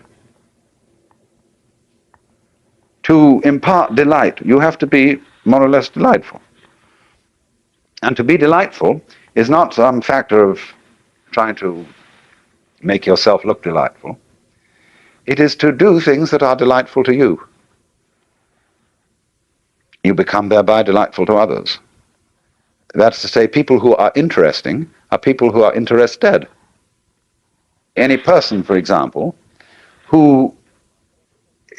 To impart delight, you have to be more or less delightful. And to be delightful is not some factor of trying to make yourself look delightful. It is to do things that are delightful to you. You become thereby delightful to others. That's to say, people who are interesting are people who are interested. Any person, for example, who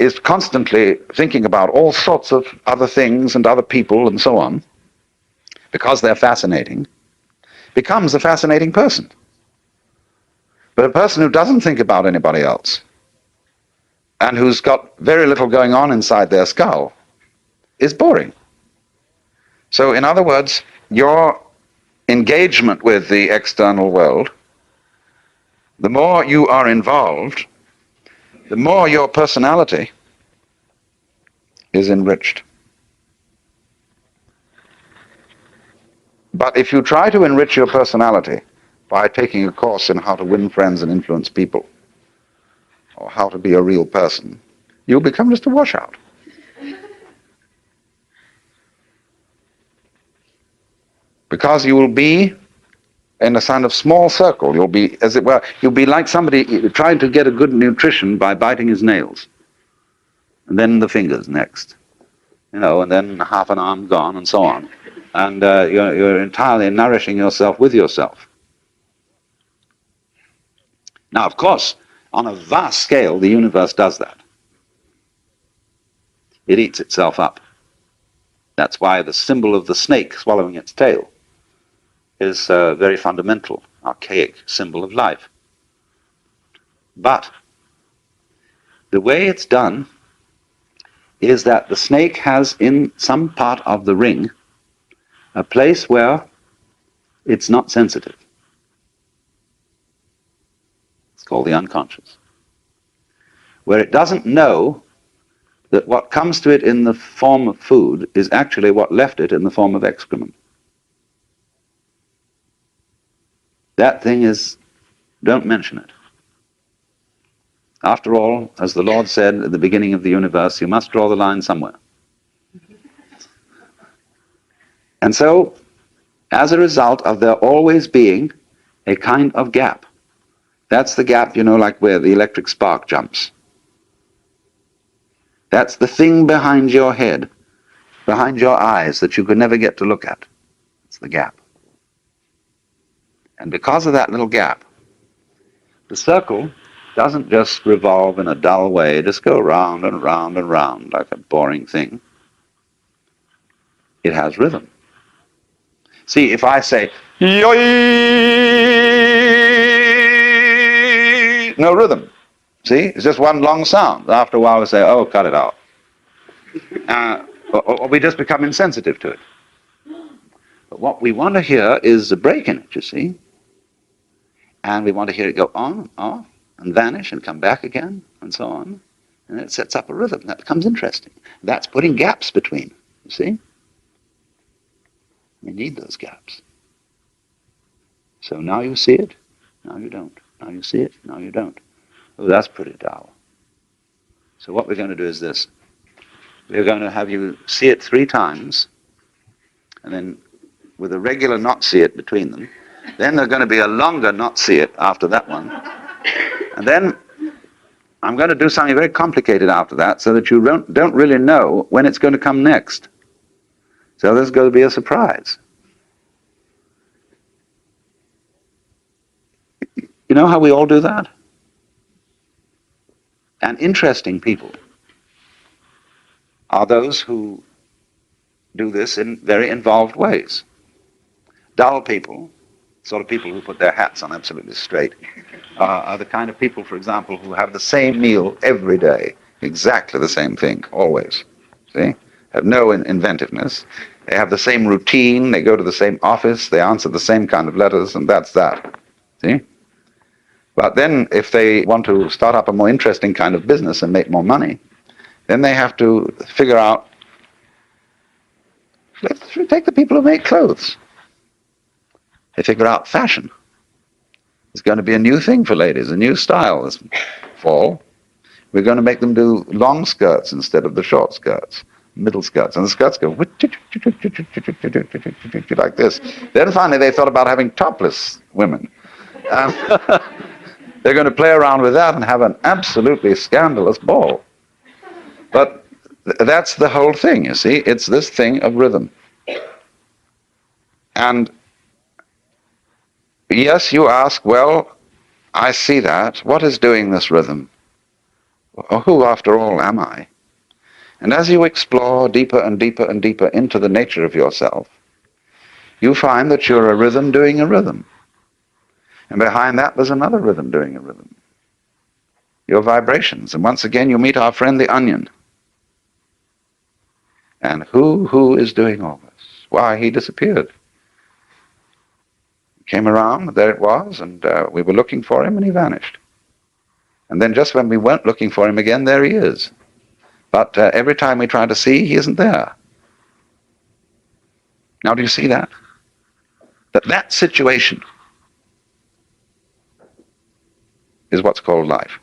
is constantly thinking about all sorts of other things and other people and so on, because they're fascinating, becomes a fascinating person. But a person who doesn't think about anybody else, and who's got very little going on inside their skull, is boring. So in other words, your engagement with the external world, the more you are involved, the more your personality is enriched. But if you try to enrich your personality by taking a course in how to win friends and influence people, or how to be a real person, you'll become just a washout. because you will be in a kind of small circle. You'll be, as it were, you'll be like somebody trying to get a good nutrition by biting his nails, and then the fingers next, and then half an arm gone, and so on. And you're entirely nourishing yourself with yourself. Now, of course, on a vast scale, the universe does that. It eats itself up. That's why the symbol of the snake swallowing its tail is a very fundamental, archaic symbol of life. But the way it's done is that the snake has in some part of the ring a place where it's not sensitive. It's called the unconscious, where it doesn't know that what comes to it in the form of food is actually what left it in the form of excrement. That thing is, don't mention it. After all, as the Lord said at the beginning of the universe, you must draw the line somewhere. And so, as a result of there always being a kind of gap, that's the gap, like where the electric spark jumps. That's the thing behind your head, behind your eyes, that you could never get to look at. It's the gap. And because of that little gap, the circle doesn't just revolve in a dull way, just go round and round and round like a boring thing. It has rhythm. See, if I say, yoy, no rhythm. See, it's just one long sound. After a while we say, oh, cut it out. Or we just become insensitive to it. But what we want to hear is a break in it, you see. And we want to hear it go on and off and vanish and come back again and so on. And it sets up a rhythm. That becomes interesting. That's putting gaps between, you see. We need those gaps. So now you see it, now you don't. Now you see it, now you don't. Oh, that's pretty dull. So what we're going to do is this. We're going to have you see it 3 times, and then with a regular not see it between them. Then there's going to be a longer not see it after that one. And then I'm going to do something very complicated after that so that you don't really know when it's going to come next. So there's going to be a surprise. You know how we all do that? And interesting people are those who do this in very involved ways. Dull people, sort of people who put their hats on absolutely straight, are the kind of people, for example, who have the same meal every day, exactly the same thing, always. See? Have no inventiveness. They have the same routine, they go to the same office, they answer the same kind of letters, and that's that. See? But then if they want to start up a more interesting kind of business and make more money, then they have to figure out, let's take the people who make clothes. They figure out fashion. It's going to be a new thing for ladies, a new style this fall. We're going to make them do long skirts instead of the short skirts, middle skirts. And the skirts go like this. Then finally they thought about having topless women. They're going to play around with that and have an absolutely scandalous ball. But that's the whole thing, you see. It's this thing of rhythm. And yes, you ask, well, I see that. What is doing this rhythm? Who, after all, am I? And as you explore deeper and deeper and deeper into the nature of yourself, you find that you're a rhythm doing a rhythm. And behind that, there's another rhythm doing a rhythm. Your vibrations. And once again, you meet our friend the onion. And who is doing all this? Why, he disappeared. Came around, there it was, and we were looking for him, and he vanished. And then just when we weren't looking for him again, there he is. But every time we try to see, he isn't there. Now, do you see that? That situation is what's called life.